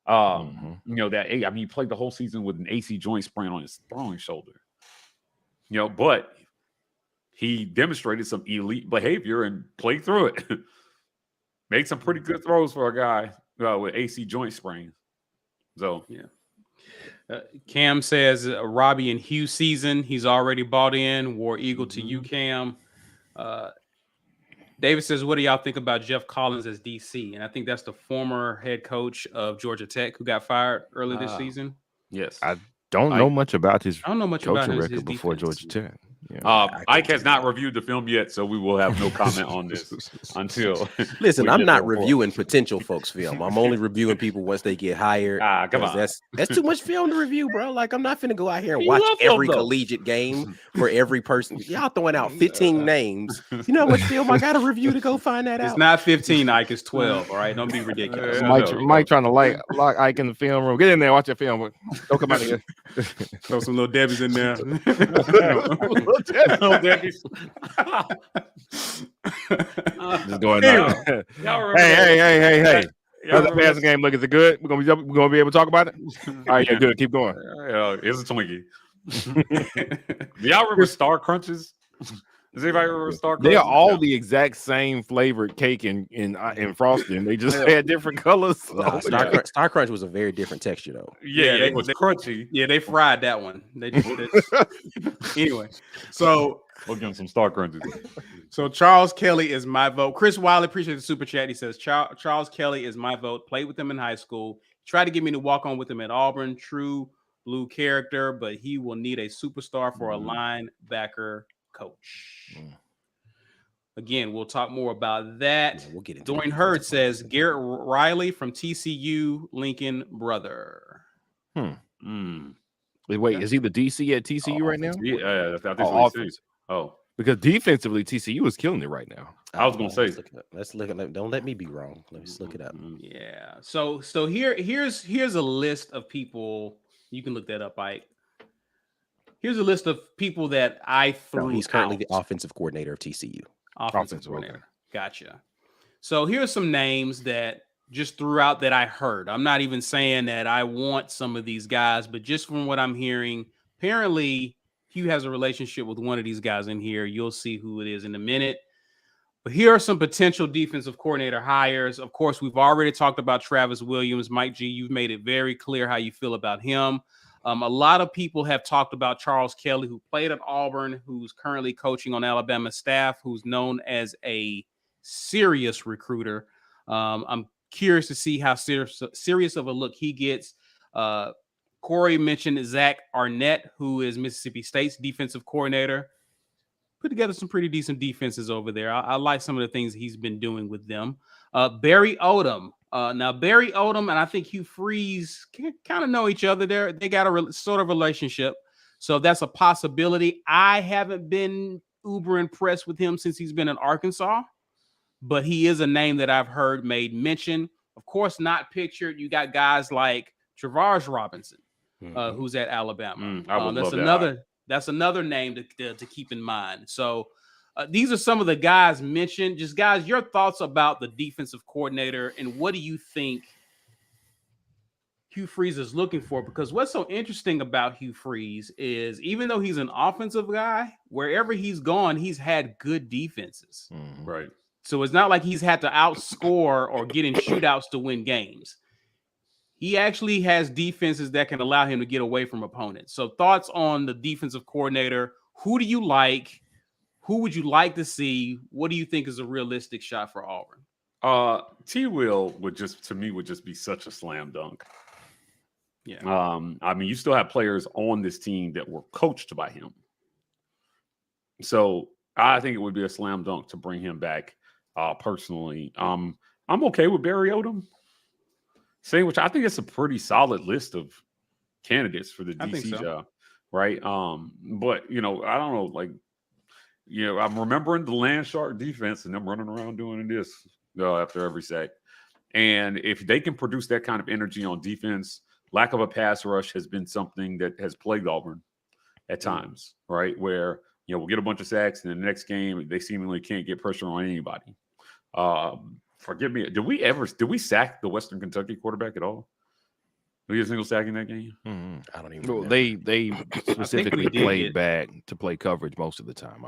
He played the whole season with an AC joint sprain on his throwing shoulder. But he demonstrated some elite behavior and played through it. Made some pretty good throws for a guy with AC joint sprain. So, yeah. Cam says Robbie and Hugh season. He's already bought in. War Eagle to you, Cam. David says, what do y'all think about Jeff Collins as DC? And I think that's the former head coach of Georgia Tech who got fired early this season. Yes. I don't know much about his I don't know much about coaching his record before defense. Georgia Tech. Ike has not reviewed the film yet, so we will have no comment on this until. Listen, I'm not reviewing potential folks' film. I'm only reviewing people once they get hired. Come on. That's too much film to review, bro. Like, I'm not finna go out here and You watch love film, every though. collegiate game for every person. Y'all throwing out 15 names. You know how much film I got to review to go find that out? It's not 15, Ike. It's 12. All right, don't be ridiculous. Mike trying to lock Ike in the film room. Get in there, watch your film. Don't come out of here. Throw some little Debbies in there. Little Debbie's. Just going on. Hey. How's the passing game look? Is it good? We're gonna be able to talk about it? All right, yeah, good. Keep going. It's a Twinkie. Do y'all remember Star Crunches? Does anybody remember Star Crunches? They are all the exact same flavored cake in frosting. They just had different colors. Nah, Star Crunch was a very different texture, though. Yeah, it was crunchy. Yeah, they fried that one. They anyway. So we'll give them some Star Crunches. So Charles Kelly is my vote. Chris Wiley, appreciate the super chat. He says Charles Kelly is my vote. Played with him in high school. Tried to get me to walk on with him at Auburn. True blue character, but he will need a superstar for a linebacker coach. Again, we'll talk more about that. Yeah, we'll get into Dwayne Hurd says Garrett Riley from TCU, Lincoln brother. Wait, is he the DC at TCU right now? Yeah, I think offense. Because defensively, TCU is killing it right now. I was going to say. Let's look at it. Don't let me be wrong. Let's look it up. Yeah. So here's a list of people. You can look that up, Ike. Here's a list of people that I threw. No, he's currently the offensive coordinator of TCU. Offensive coordinator. Gotcha. So here's some names that just threw out that I heard. I'm not even saying that I want some of these guys, but just from what I'm hearing, apparently Hugh has a relationship with one of these guys in here. You'll see who it is in a minute. But here are some potential defensive coordinator hires. Of course, we've already talked about Travis Williams. Mike G, you've made it very clear how you feel about him. A lot of people have talked about Charles Kelly, who played at Auburn, who's currently coaching on Alabama staff, who's known as a serious recruiter. I'm curious to see how serious of a look he gets. Corey mentioned Zach Arnett, who is Mississippi State's defensive coordinator. Put together some pretty decent defenses over there. I like some of the things he's been doing with them. Barry Odom. Now, Barry Odom and I think Hugh Freeze kind of know each other there. They got a sort of relationship. So that's a possibility. I haven't been uber impressed with him since he's been in Arkansas, but he is a name that I've heard made mention. Of course, not pictured. You got guys like Travaris Robinson. who's at Alabama. I would love that. That's another name to keep in mind. So these are some of the guys mentioned. Just guys, your thoughts about the defensive coordinator and what do you think Hugh Freeze is looking for? Because what's so interesting about Hugh Freeze is even though he's an offensive guy, wherever he's gone, he's had good defenses. Right. So it's not like he's had to outscore or get in shootouts to win games. He actually has defenses that can allow him to get away from opponents. So thoughts on the defensive coordinator. Who do you like? Who would you like to see? What do you think is a realistic shot for Auburn? T-Will would just be such a slam dunk. Yeah. I mean, you still have players on this team that were coached by him. So I think it would be a slam dunk to bring him back. Personally, I'm okay with Barry Odom. Which I think it's a pretty solid list of candidates for the DC job, right? But I don't know, I'm remembering the Land Shark defense and them running around doing this after every sack. And if they can produce that kind of energy on defense, lack of a pass rush has been something that has plagued Auburn at times, right? Where we'll get a bunch of sacks, and in the next game they seemingly can't get pressure on anybody. Forgive me. Did we sack the Western Kentucky quarterback at all? Did we get a single sack in that game? I don't even. Well, they specifically played back to play coverage most of the time.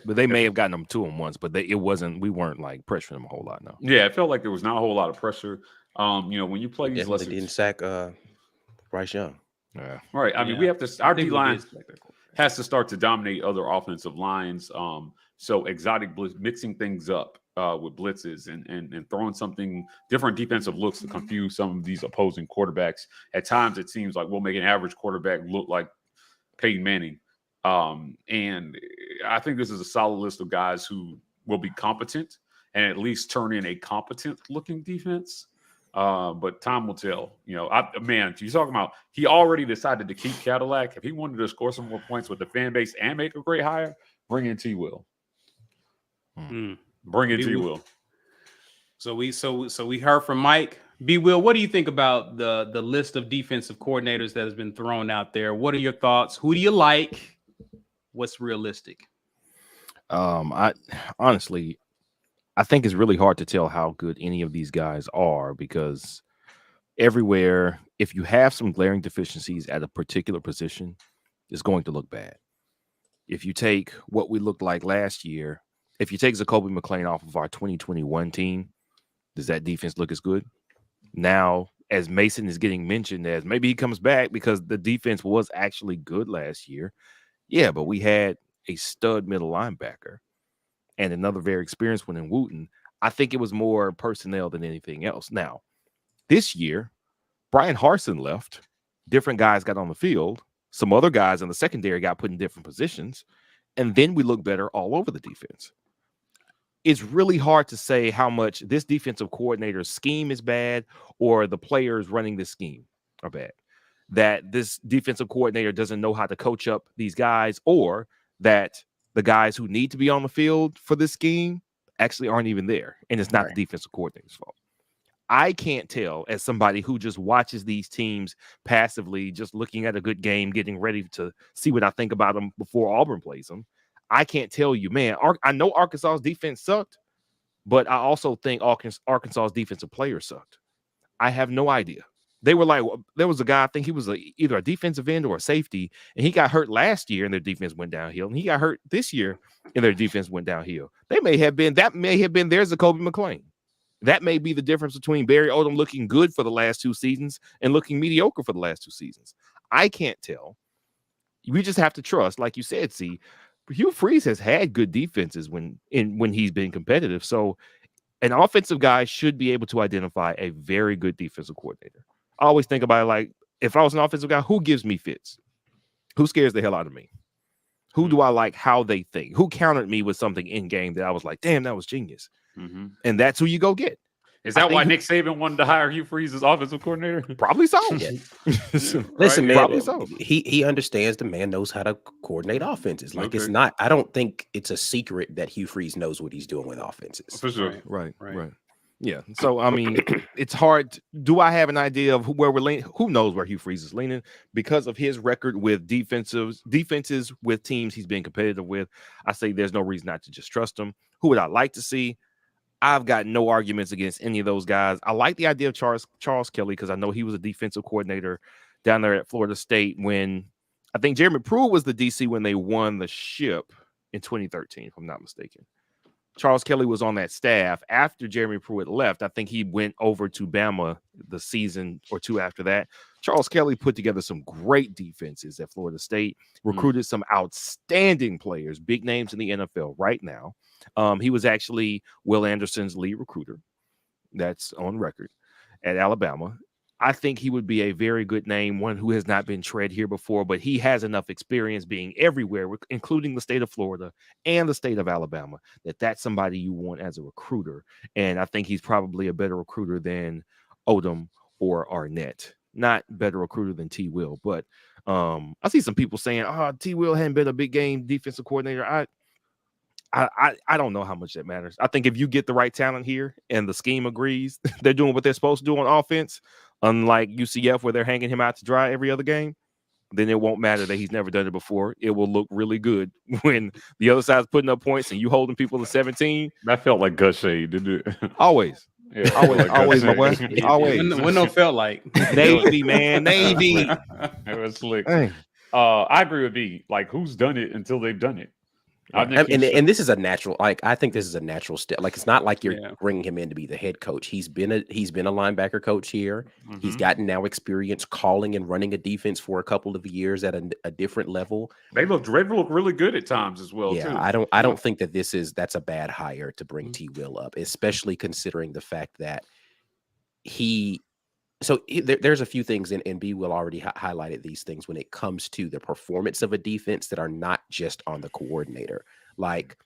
But they may have gotten them to him once, but we weren't like pressuring them a whole lot. No. Yeah, it felt like there was not a whole lot of pressure. When you play these lessons, they didn't sack Bryce Young. Yeah, right. I mean, we have to. Our D line has to start to dominate other offensive lines. So exotic blitz, mixing things up with blitzes and throwing something different defensive looks to confuse some of these opposing quarterbacks. At times, it seems like we'll make an average quarterback look like Peyton Manning. And I think this is a solid list of guys who will be competent and at least turn in a competent looking defense. But time will tell. You're talking about he already decided to keep Cadillac. If he wanted to score some more points with the fan base and make a great hire, bring in T-Will. Bring in T-Will. So we heard from Mike. B. Will, what do you think about the list of defensive coordinators that has been thrown out there? What are your thoughts? Who do you like? What's realistic? I honestly think it's really hard to tell how good any of these guys are because everywhere, if you have some glaring deficiencies at a particular position, it's going to look bad. If you take what we looked like last year, if you take Zacoby McClain off of our 2021 team, does that defense look as good? Now, as Mason is getting mentioned as maybe he comes back because the defense was actually good last year. Yeah, but we had a stud middle linebacker and another very experienced one in Wooten. I think it was more personnel than anything else. Now, this year, Brian Harsin left. Different guys got on the field. Some other guys in the secondary got put in different positions. And then we look better all over the defense. It's really hard to say how much this defensive coordinator's scheme is bad or the players running the scheme are bad. That this defensive coordinator doesn't know how to coach up these guys or that the guys who need to be on the field for this scheme actually aren't even there. And it's not the defensive coordinator's fault. I can't tell as somebody who just watches these teams passively, just looking at a good game, getting ready to see what I think about them before Auburn plays them. I can't tell you, man, I know Arkansas's defense sucked, but I also think Arkansas's defensive players sucked. I have no idea. They were like, there was a guy, I think he was either a defensive end or a safety, and he got hurt last year and their defense went downhill. And he got hurt this year and their defense went downhill. That may have been their Zacoby McClain. That may be the difference between Barry Odom looking good for the last 2 seasons and looking mediocre for the last 2 seasons. I can't tell. We just have to trust, like you said, see, Hugh Freeze has had good defenses when he's been competitive. So an offensive guy should be able to identify a very good defensive coordinator. I always think about it like, if I was an offensive guy, who gives me fits? Who scares the hell out of me? Who do I like how they think? Who countered me with something in game that I was like, damn, that was genius. Mm-hmm. And that's who you go get. Is that why Nick Saban wanted to hire Hugh Freeze as offensive coordinator? Probably so. Listen, man, probably so. He understands the man knows how to coordinate offenses. Like it's not, I don't think it's a secret that Hugh Freeze knows what he's doing with offenses. For sure. Right. Yeah. So I mean, it's hard. Do I have an idea of where we're leaning? Who knows where Hugh Freeze is leaning because of his record with defenses with teams he's been competitive with. I say there's no reason not to just trust him. Who would I like to see? I've got no arguments against any of those guys. I like the idea of Charles Kelly because I know he was a defensive coordinator down there at Florida State when I think Jeremy Pruitt was the DC when they won the ship in 2013, if I'm not mistaken. Charles Kelly was on that staff after Jeremy Pruitt left. I think he went over to Bama the season or two after that. Charles Kelly put together some great defenses at Florida State, recruited some outstanding players, big names in the NFL right now. He was actually Will Anderson's lead recruiter. That's on record at Alabama. I think he would be a very good name, one who has not been tread here before, but he has enough experience being everywhere, including the state of Florida and the state of Alabama, that's somebody you want as a recruiter. And I think he's probably a better recruiter than Odom or Arnett. Not better recruiter than T. Will, but I see some people saying, T. Will hadn't been a big game defensive coordinator. I don't know how much that matters. I think if you get the right talent here and the scheme agrees, they're doing what they're supposed to do on offense, unlike UCF where they're hanging him out to dry every other game, then it won't matter that he's never done it before. It will look really good when the other side's putting up points and you holding people to 17. That felt like gut shade, didn't it? Always. Yeah, always, my boy. Always. When no felt like Navy, man. Navy. It was slick. Hey. I agree with B. Like, who's done it until they've done it? And this is a natural, I think this is a natural step. Like, it's not like you're bringing him in to be the head coach. He's been a linebacker coach here. Mm-hmm. He's gotten now experience calling and running a defense for a couple of years at a different level. They look really good at times as well. Yeah, too. I don't think that that's a bad hire to bring T. Will up, especially considering the fact that there's a few things, and B will already highlighted these things when it comes to the performance of a defense that are not just on the coordinator. Like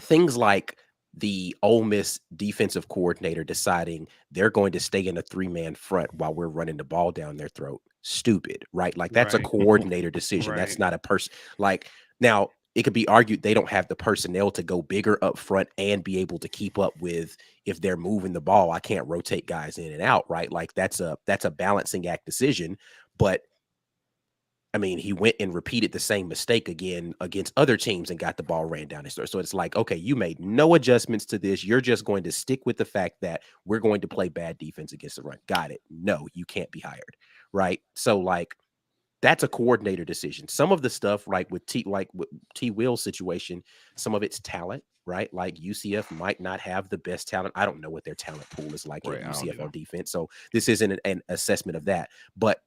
things like the Ole Miss defensive coordinator deciding they're going to stay in a 3-man front while we're running the ball down their throat. Stupid, right? Like that's a coordinator decision. Right. That's not a person. Like now, it could be argued they don't have the personnel to go bigger up front and be able to keep up with if they're moving the ball. I can't rotate guys in and out, right? Like that's a balancing act decision. But I mean, he went and repeated the same mistake again against other teams and got the ball ran down his throat. So it's like, okay, you made no adjustments to this. You're just going to stick with the fact that we're going to play bad defense against the run. Got it. No, you can't be hired, right? So like, that's a coordinator decision. Some of the stuff, right, with T. Will's situation, some of it's talent, right? Like UCF might not have the best talent. I don't know what their talent pool is like at UCF on defense. So this isn't an assessment of that. But,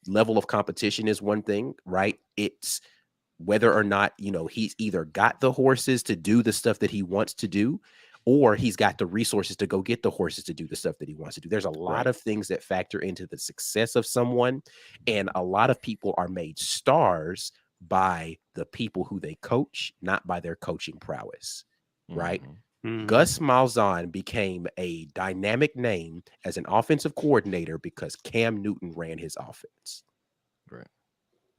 level of competition is one thing, right? It's whether or not, he's either got the horses to do the stuff that he wants to do, or he's got the resources to go get the horses to do the stuff that he wants to do. There's a lot of things that factor into the success of someone. And a lot of people are made stars by the people who they coach, not by their coaching prowess, right? Mm-hmm. Gus Malzahn became a dynamic name as an offensive coordinator because Cam Newton ran his offense. Right.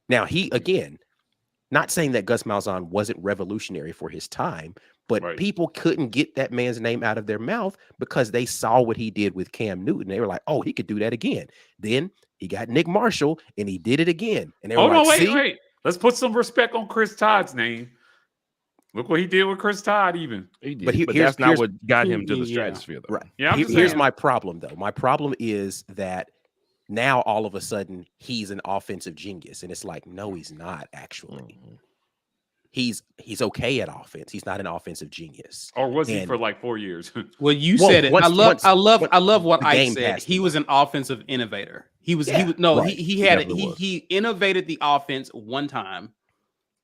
Now, again, not saying that Gus Malzahn wasn't revolutionary for his time, but people couldn't get that man's name out of their mouth because they saw what he did with Cam Newton. They were like, oh, he could do that again. Then he got Nick Marshall and he did it again. And they were wait. Let's put some respect on Chris Todd's name. Look what he did with Chris Todd even. He did. But that's not what got him to the stratosphere, though. Right. Yeah, here's my problem, though. My problem is that now all of a sudden he's an offensive genius. And it's like, no, he's not actually. Mm-hmm. He's okay at offense. He's not an offensive genius. Or was he for like 4 years? Well, you said it. I love what Ike said. He was an offensive innovator. He innovated the offense one time,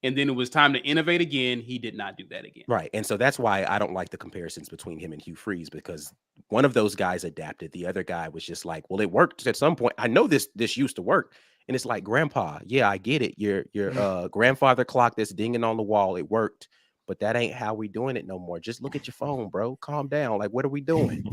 and then it was time to innovate again. He did not do that again. Right. And so that's why I don't like the comparisons between him and Hugh Freeze, because one of those guys adapted. The other guy was just like, well, it worked at some point. I know this used to work. And it's like, Grandpa, yeah, I get it. Your grandfather clock that's dinging on the wall, it worked, but that ain't how we doing it no more. Just look at your phone, bro. Calm down. Like, what are we doing?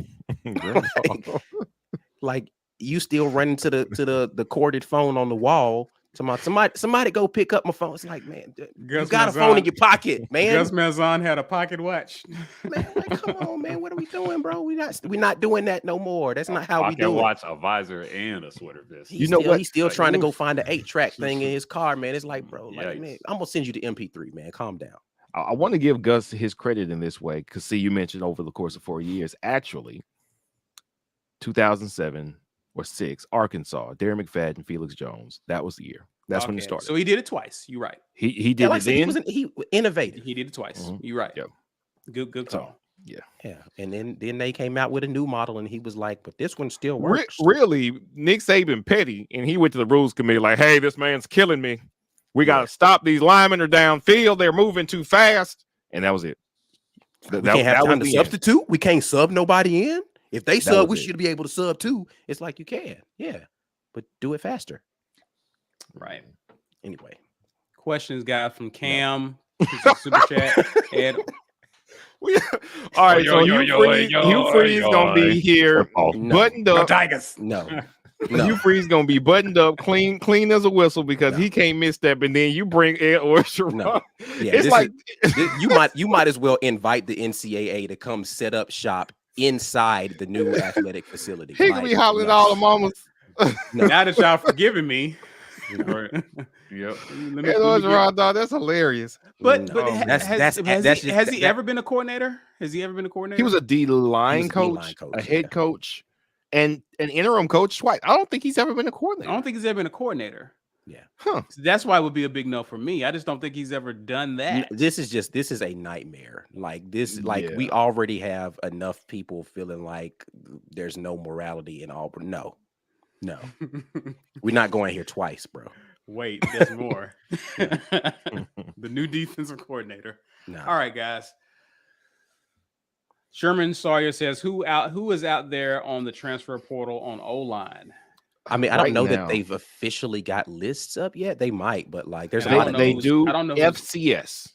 like you still running to the corded phone on the wall Somebody go pick up my phone. It's like, man, you Gus got a phone in Malzahn- your pocket, man. Gus Malzahn had a pocket watch. Man, like, come on, man. What are we doing, bro? We're not doing that no more. That's not how we Pocket do it. watch, a visor, and a sweater vest. He's still trying to go find the 8-track thing in his car, man. It's like, bro, like, man, I'm gonna send you the MP3, man. Calm down. I want to give Gus his credit in this way because, see, you mentioned over the course of 4 years. Actually, 2007 or 6, Arkansas, Darren McFadden, Felix Jones. That was the year. That's when he started. So he did it twice. You're right. He did it then. He innovated. He did it twice. Mhm. You're right. Yep. Good call. Yeah. And then they came out with a new model, and he was like, but this one still works. Really, Nick Saban petty, and he went to the rules committee like, hey, this man's killing me. We got to stop these linemen are downfield. They're moving too fast. And that was it. We can't have time to substitute. We can't sub nobody in. If they sub, we should be able to sub too. It's like you can. Yeah. But do it faster. Right. Anyway. Questions got from Cam. Super chat. Ed. All right, so Hugh Freeze gonna be here, buttoned up. Tigers. No. Hugh Freeze gonna be buttoned up, clean as a whistle because he can't misstep. And then you bring Ed Orgeron. No. Yeah, it's like you might as well invite the NCAA to come set up shop inside the new athletic facility. He gonna be hollering all the mamas. Now that y'all forgiving me. Right. Yep. Ed Orgeron, dog, that's hilarious. But No. has he ever been a coordinator? Has he ever been a coordinator? He was a D-line coach, a head coach, and an interim coach twice. I don't think he's ever been a coordinator. I don't think he's ever been a coordinator. Yeah. Huh. So that's why it would be a big no for me. I just don't think he's ever done that. This is a nightmare. Like this, we already have enough people feeling like there's no morality in Auburn. No. We're not going here twice, bro. Wait, there's more. The new defensive coordinator. No. All right, guys. Sherman Sawyer says, who is out there on the transfer portal on O-line? I mean, I don't know that they've officially got lists up yet. They might, but like there's a lot of they do. I don't know FCS.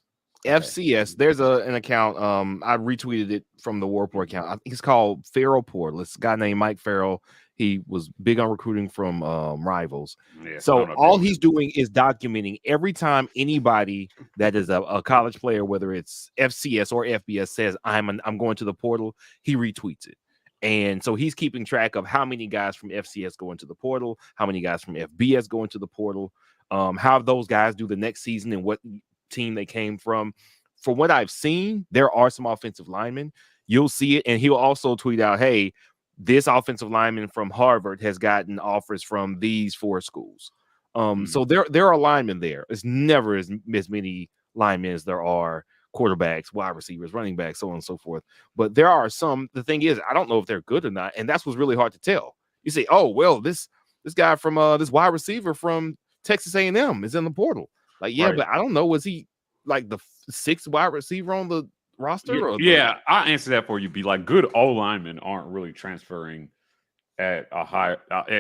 FCS. There's an account. I retweeted it from the War Report account. I think it's called Farrell Portal. It's a guy named Mike Farrell. He was big on recruiting from Rivals. Yeah, so all he's doing is documenting every time anybody that is a college player, whether it's FCS or FBS, says I'm going to the portal, he retweets it. And so he's keeping track of how many guys from FCS go into the portal, how many guys from FBS go into the portal, how those guys do the next season and what team they came from. From what I've seen, there are some offensive linemen. You'll see it. And he'll also tweet out, hey, this offensive lineman from Harvard has gotten offers from these 4 schools. So there are linemen there. It's never as many linemen as there are quarterbacks, wide receivers, running backs, so on and so forth. But there are some. The thing is, I don't know if they're good or not, and that's what's really hard to tell. You say, oh, well, this guy from this wide receiver from Texas A&M is in the portal. Like, yeah, right. But I don't know. Was he like the 6th wide receiver on the roster? Yeah, I'll answer that for you. Be like, good O linemen aren't really transferring at a high,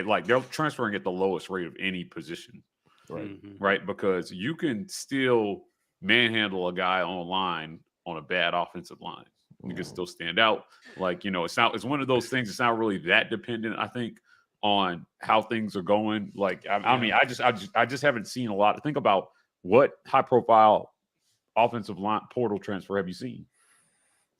like they're transferring at the lowest rate of any position, right? Right, because you can still manhandle a guy online on a bad offensive line. You can still stand out. Like, it's one of those things. It's not really that dependent, I think, on how things are going. Like, I mean, I just haven't seen a lot. Think about what high profile offensive line portal transfer have you seen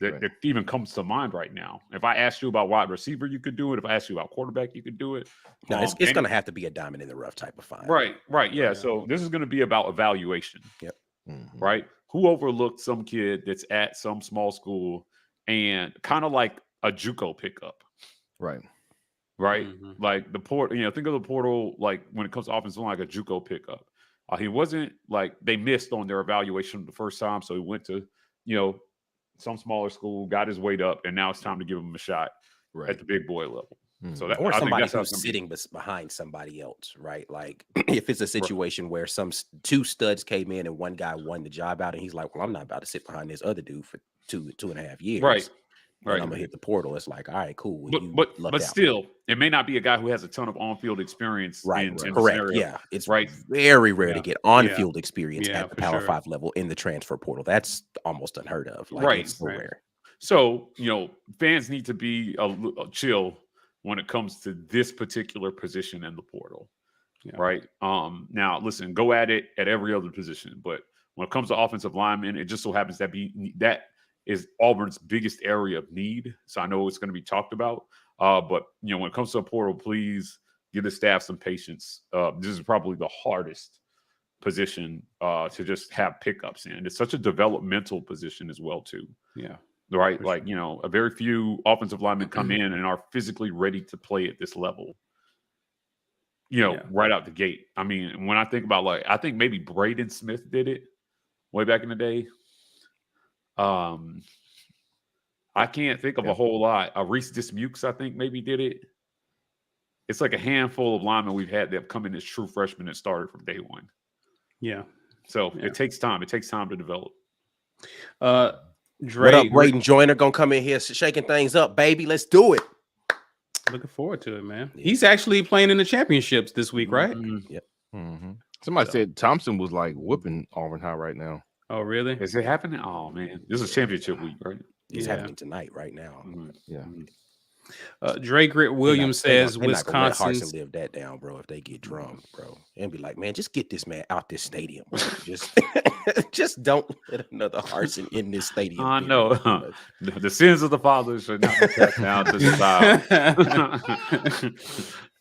that even comes to mind right now? If I asked you about wide receiver, you could do it. If I asked you about quarterback, you could do it. No, it's going to have to be a diamond in the rough type of find. Right. Yeah. So this is going to be about evaluation. Yep. Right. Who overlooked some kid that's at some small school and kind of like a JUCO pickup. Right. Like the portal, think of the portal, like when it comes to offensive line, like a JUCO pickup. He wasn't like they missed on their evaluation the first time. So he went to, some smaller school, got his weight up, and now it's time to give him a shot at the big boy level. So that, or somebody who's sitting behind somebody else, right? Like if it's a situation where 2 studs came in and one guy won the job out, and he's like, well, I'm not about to sit behind this other dude for 2.5 years. Right. I'm gonna hit the portal. It's like, all right, cool. But still, it may not be a guy who has a ton of on-field experience. Right. Correct. Yeah. It's very rare to get on-field experience at the Power 5 level in the transfer portal. That's almost unheard of. Like, it's so rare. So, fans need to be a chill when it comes to this particular position in the portal. right? Now listen, go at it at every other position, but when it comes to offensive linemen, it just so happens that is Auburn's biggest area of need. So I know it's going to be talked about, but when it comes to a portal, please give the staff some patience. This is probably the hardest position to just have pickups in. It's such a developmental position as well, too. Yeah. Right. Like, a very few offensive linemen come in and are physically ready to play at this level, right out the gate. I mean, when I think about I think maybe Braden Smith did it way back in the day. I can't think of a whole lot. Reese Dismukes, I think, maybe did it. It's like a handful of linemen we've had that have come in as true freshmen and started from day one. Yeah. So it takes time. It takes time to develop. What up, Braden Joyner gonna come in here shaking things up, baby? Let's do it. Looking forward to it, man. He's actually playing in the championships this week, right? Yep. Somebody said Thompson was like whooping Auburn High right now. Oh, really? Is it happening? Oh man, this is championship week, right? It's happening tonight, right now. Yeah. Drake Williams says Wisconsin Harsin live that down, bro. If they get drunk, bro, and be like, man, just get this man out this stadium. Bro. Just don't let another Harsin in this stadium. I know the sins of the fathers should not be cast down to the side.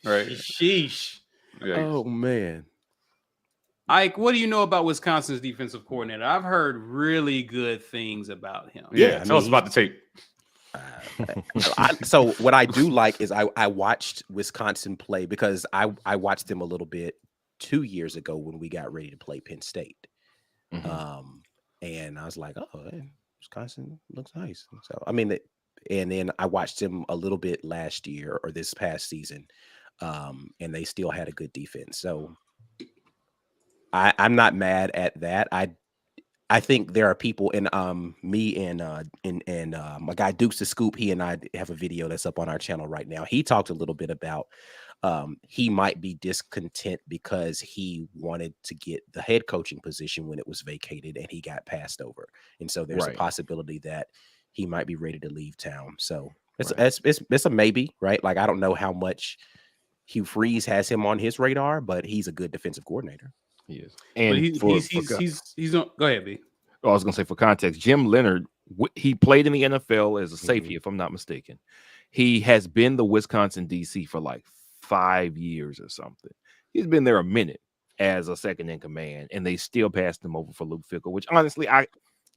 Right? Sheesh. Yeah. Oh man. Ike, what do you know about Wisconsin's defensive coordinator? I've heard really good things about him. Yeah, tell us about the tape. So what I do like is I watched Wisconsin play because I watched them a little bit 2 years ago when we got ready to play Penn State. And I was like, oh, Wisconsin looks nice. So I mean, and then I watched them a little bit last year or this past season, and they still had a good defense. So I'm not mad at that. I think there are people in me and my guy Dukes the Scoop. He and I have a video that's up on our channel right now. He talked a little bit about he might be discontent because he wanted to get the head coaching position when it was vacated and he got passed over, and so there's a possibility that he might be ready to leave town. So it's a maybe, right? Like I don't know how much Hugh Freeze has him on his radar, but he's a good defensive coordinator. He is. And he's on. Go ahead, B. I was going to say for context, Jim Leonard, he played in the NFL as a safety, if I'm not mistaken. He has been the Wisconsin DC for like 5 years or something. He's been there a minute as a second in command, and they still passed him over for Luke Fickell, which honestly,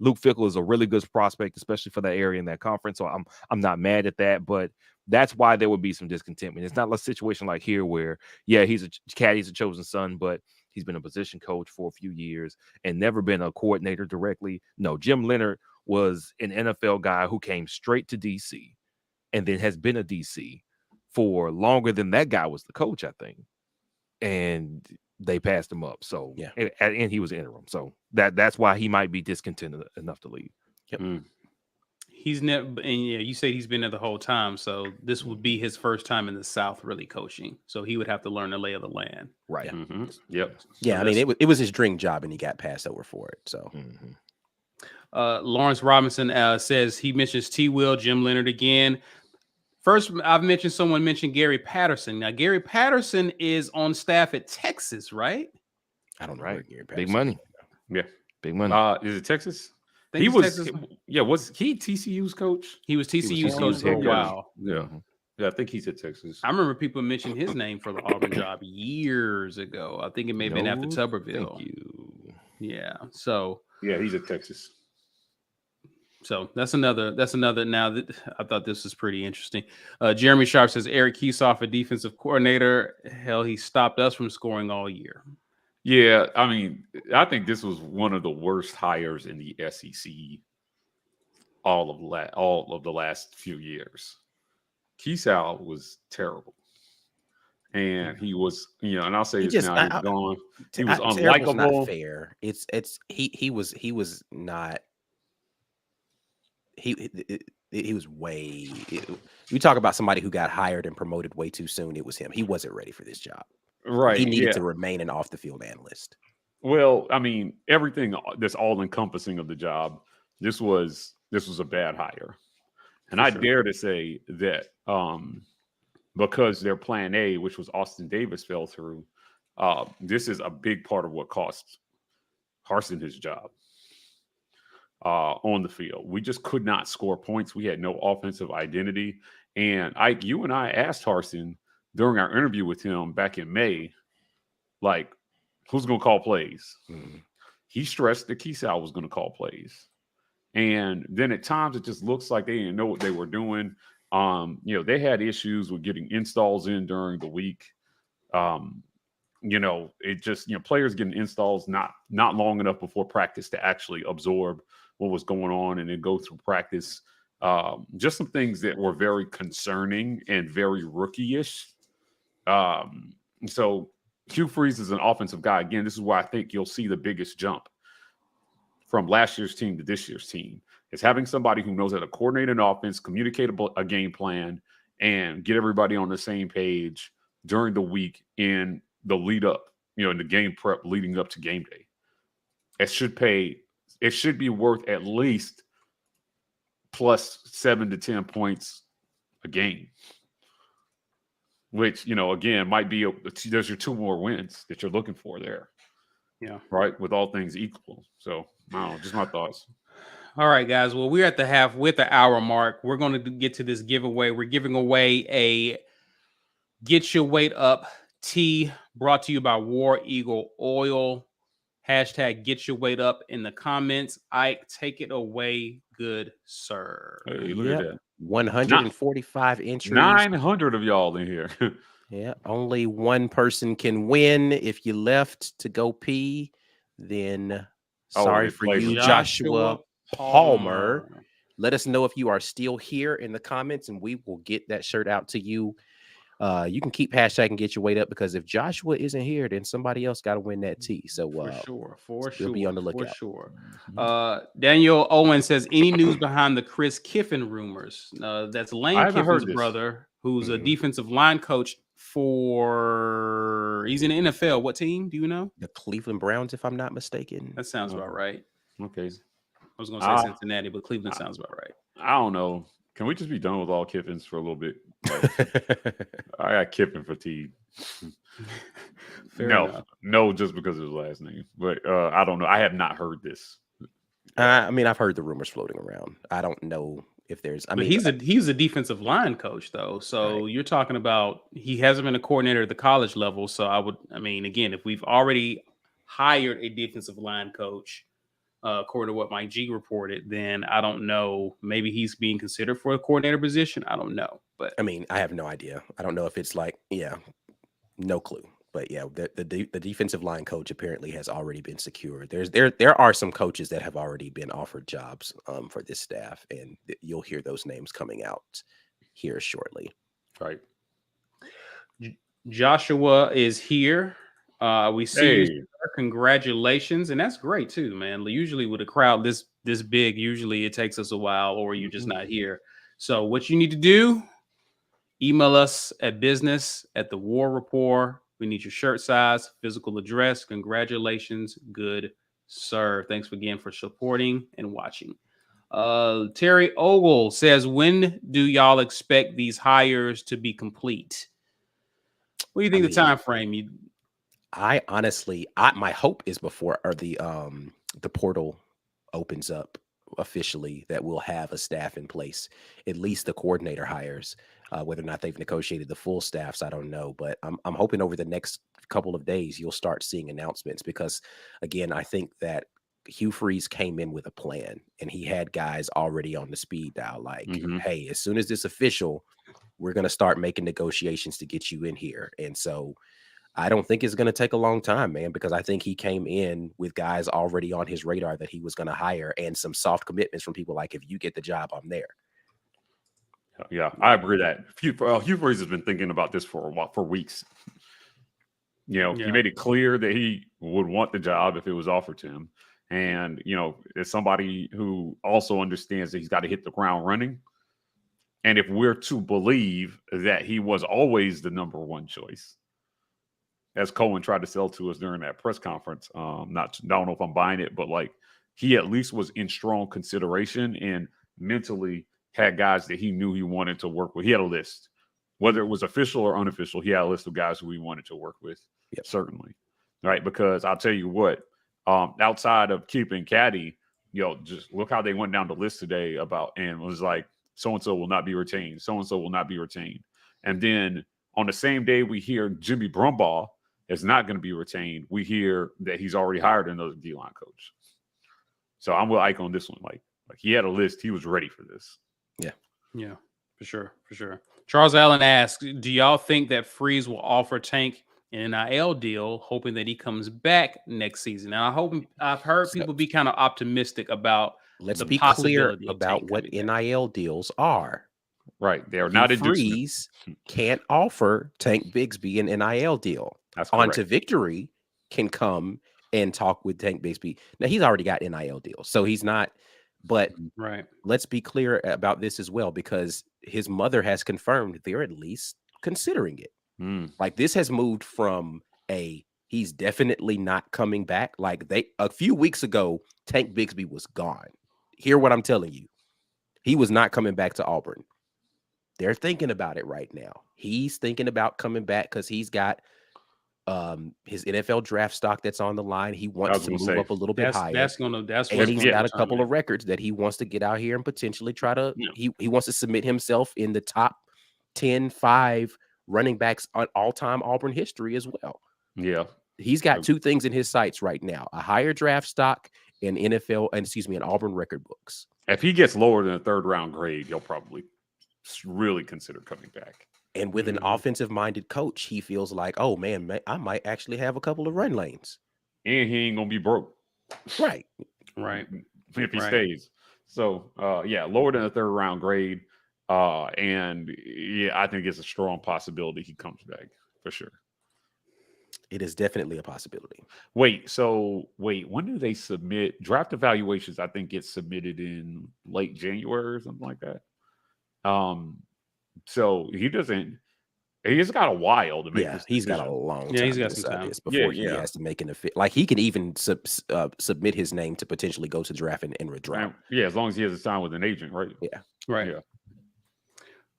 Luke Fickell is a really good prospect, especially for that area in that conference. So I'm not mad at that, but that's why there would be some discontentment. It's not a situation like here where, he's a chosen son, but he's been a position coach for a few years and never been a coordinator directly. No, Jim Leonard was an NFL guy who came straight to DC and then has been a DC for longer than that guy was the coach, I think. And they passed him up. So, and he was interim. So that's why he might be discontented enough to leave. Yep. He's never, and you say he's been there the whole time. So this would be his first time in the South really coaching. So he would have to learn the lay of the land. Right. Mm-hmm. Yep. Yeah. So I mean, it was his dream job and he got passed over for it. So Lawrence Robinson says he mentions T. Will, Jim Leonard again. First, I've mentioned someone mentioned Gary Patterson. Now, Gary Patterson is on staff at Texas, right? I don't know. Where Gary Patterson big money. Yeah. Big money. Is it Texas? He was he TCU's coach? He was TCU's coach for a while. Yeah. Yeah, I think he's at Texas. I remember people mentioning his name for the Auburn job years ago. I think it may have been after Tuberville. Thank you. Yeah. So yeah, he's at Texas. So that's another. Now that I thought this was pretty interesting. Jeremy Sharp says Eric Kiesoff, a defensive coordinator. Hell, he stopped us from scoring all year. Yeah, I mean, I think this was one of the worst hires in the SEC all of the last few years. Kiesoff was terrible. And he was, and I'll say this now, he's gone. He was unlikable. Not fair. He was not. He was way. You talk about somebody who got hired and promoted way too soon. It was him. He wasn't ready for this job. Right. He needed to remain an off the field analyst. Well, I mean, everything that's all encompassing of the job. This was a bad hire, and I dare to say that because their plan A, which was Austin Davis, fell through. this is a big part of what cost Harsin his job on the field. We just could not score points. We had no offensive identity. And you and I asked Harsin during our interview with him back in May, like, who's going to call plays? Mm-hmm. He stressed that Keysal was going to call plays. And then at times it just looks like they didn't know what they were doing. They had issues with getting installs in during the week. It just, players getting installs not long enough before practice to actually absorb what was going on and then go through practice. Just some things that were very concerning and very rookie-ish. So Hugh Freeze is an offensive guy. Again, this is why I think you'll see the biggest jump from last year's team to this year's team. Is having somebody who knows how to coordinate an offense, communicate a game plan, and get everybody on the same page during the week in the lead up, in the game prep leading up to game day. It should be worth at least plus 7 to 10 points a game, which, again, might be, there's your 2 more wins that you're looking for there. Yeah. Right. With all things equal. So, I don't know, just my thoughts. All right, guys. Well, we're at the hour mark. We're going to get to this giveaway. We're giving away a Get Your Weight Up tee brought to you by War Eagle Oil. Hashtag Get Your Weight Up in the comments. Ike, take it away, good sir. Hey, look at that. 145 entries. 900 of y'all in here. Yeah, only one person can win. If you left to go pee, then sorry for you, Joshua Palmer. Let us know if you are still here in the comments, and we will get that shirt out to you. You can keep hashtagging Get Your Weight Up, because if Joshua isn't here, then somebody else got to win that tee. So for sure, be on the lookout. For sure. Daniel Owen says, any news behind the Chris Kiffin rumors? That's Lane Kiffin's brother, who's a defensive line coach he's in the NFL. What team? Do you know? The Cleveland Browns, if I'm not mistaken. That sounds about right. Okay. I was going to say Cincinnati, but Cleveland sounds about right. I don't know. Can we just be done with all Kiffins for a little bit? I got Kiffin fatigue. No, just because of his last name. But I don't know. I have not heard this. I've heard the rumors floating around. I don't know if there's. He's a defensive line coach, though. So You're talking about he hasn't been a coordinator at the college level. So again, if we've already hired a defensive line coach, according to what Mike G reported, then I don't know. Maybe he's being considered for a coordinator position. I don't know. But I have no idea. I don't know if it's no clue. But yeah, the defensive line coach apparently has already been secured. There are some coaches that have already been offered jobs for this staff, and you'll hear those names coming out here shortly. Right. Joshua is here. We see you. Congratulations, and that's great too, man. Usually with a crowd this big, usually it takes us a while, or you're just not here. So what you need to do, email us at business@the-war rapport. We need your shirt size, physical address. Congratulations, good sir. Thanks again for supporting and watching. Terry Ogle says, when do y'all expect these hires to be complete? What do you think the time frame? I honestly, my hope is before the portal opens up officially, that we'll have a staff in place, at least the coordinator hires. Whether or not they've negotiated the full staffs, I don't know. But I'm hoping over the next couple of days you'll start seeing announcements, because, again, I think that Hugh Freeze came in with a plan, and he had guys already on the speed dial. Like, hey, as soon as this official, we're going to start making negotiations to get you in here. And so I don't think it's going to take a long time, man, because I think he came in with guys already on his radar that he was going to hire, and some soft commitments from people like, if you get the job, I'm there. Yeah, I agree that Hugh Freeze has been thinking about this for weeks. He made it clear that he would want the job if it was offered to him. And, as somebody who also understands that he's got to hit the ground running. And if we're to believe that he was always the number one choice, as Cohen tried to sell to us during that press conference, I don't know if I'm buying it, but he at least was in strong consideration and mentally had guys that he knew he wanted to work with. He had a list, whether it was official or unofficial. He had a list of guys who he wanted to work with. Yep. Certainly. Right. Because I'll tell you what, outside of keeping Caddy, just look how they went down the list today and was like, so-and-so will not be retained. So-and-so will not be retained. And then on the same day we hear Jimmy Brumbaugh is not going to be retained, we hear that he's already hired another D-line coach. So I'm with Ike on this one. Like he had a list. He was ready for this. Yeah, for sure. Charles Allen asks, do y'all think that Freeze will offer Tank an NIL deal, hoping that he comes back next season? And I've heard people be kind of optimistic about Let's the be clear possibility of about Tank what coming back. NIL deals are. Right. They are Hugh not Freeze can't offer Tank Bigsby an NIL deal. That's On correct. to Victory can come and talk with Tank Bigsby. Now, he's already got NIL deals, so he's not. But Right. let's be clear about this as well, because his mother has confirmed they're at least considering it. Like, this has moved from he's definitely not coming back. Like, a few weeks ago, Tank Bigsby was gone. Hear what I'm telling you. He was not coming back to Auburn. They're thinking about it right now. He's thinking about coming back because he's got his NFL draft stock that's on the line. He wants to move up a little bit higher. And he's got a couple of records that he wants to get out here and potentially try to. He wants to submit himself in the top 5 running backs on all-time Auburn history as well. Yeah, he's got 2 things in his sights right now: a higher draft stock and an Auburn record books. If he gets lower than a 3rd round grade, he'll probably really consider coming back. And with an offensive-minded coach, he feels like, oh, man, I might actually have a couple of run lanes. And he ain't going to be broke. Right. If he stays. So, lower than a 3rd round grade. And, I think it's a strong possibility he comes back for sure. It is definitely a possibility. Wait, when do they submit? Draft evaluations, I think, get submitted in late January or something like that. So he's got a while to make this he's decision. got a long time he's got to some decide time. this before he has to make an official. Like, he can even submit his name to potentially go to draft and withdraw. As long as he has a sign with an agent, right? Yeah.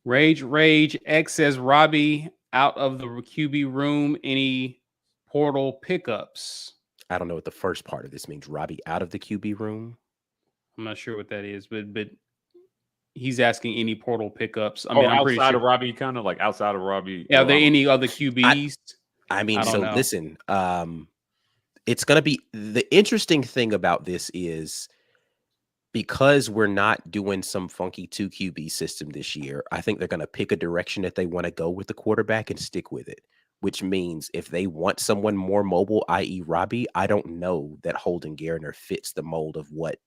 Rage X says, Robbie out of the QB room. Any portal pickups? I don't know what the first part of this means. Robbie out of the QB room. I'm not sure what that is, but he's asking any portal pickups. I mean, I'm outside pretty sure. of Robbie, kind of like outside of Robbie. Are there any other QBs? Listen, it's going to be the interesting thing about this is because we're not doing some funky 2 QB system this year. I think they're going to pick a direction that they want to go with the quarterback and stick with it, which means if they want someone more mobile, i.e. Robbie, I don't know that Holden Garner fits the mold of what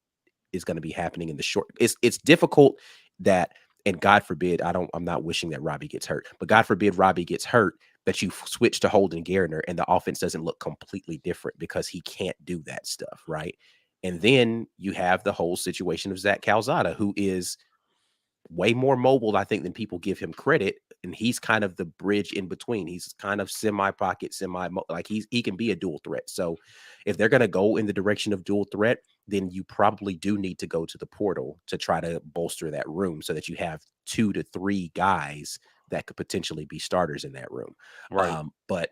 is going to be happening in the short. It's difficult that, and God forbid, I'm not wishing that Robbie gets hurt, but God forbid Robbie gets hurt, that you switch to Holden Garner and the offense doesn't look completely different because he can't do that stuff, right? And then you have the whole situation of Zach Calzada, who is way more mobile, I think, than people give him credit. And he's kind of the bridge in between. He's kind of semi-pocket, like he can be a dual threat. So if they're going to go in the direction of dual threat, then you probably do need to go to the portal to try to bolster that room so that you have 2 to 3 guys that could potentially be starters in that room. Right. But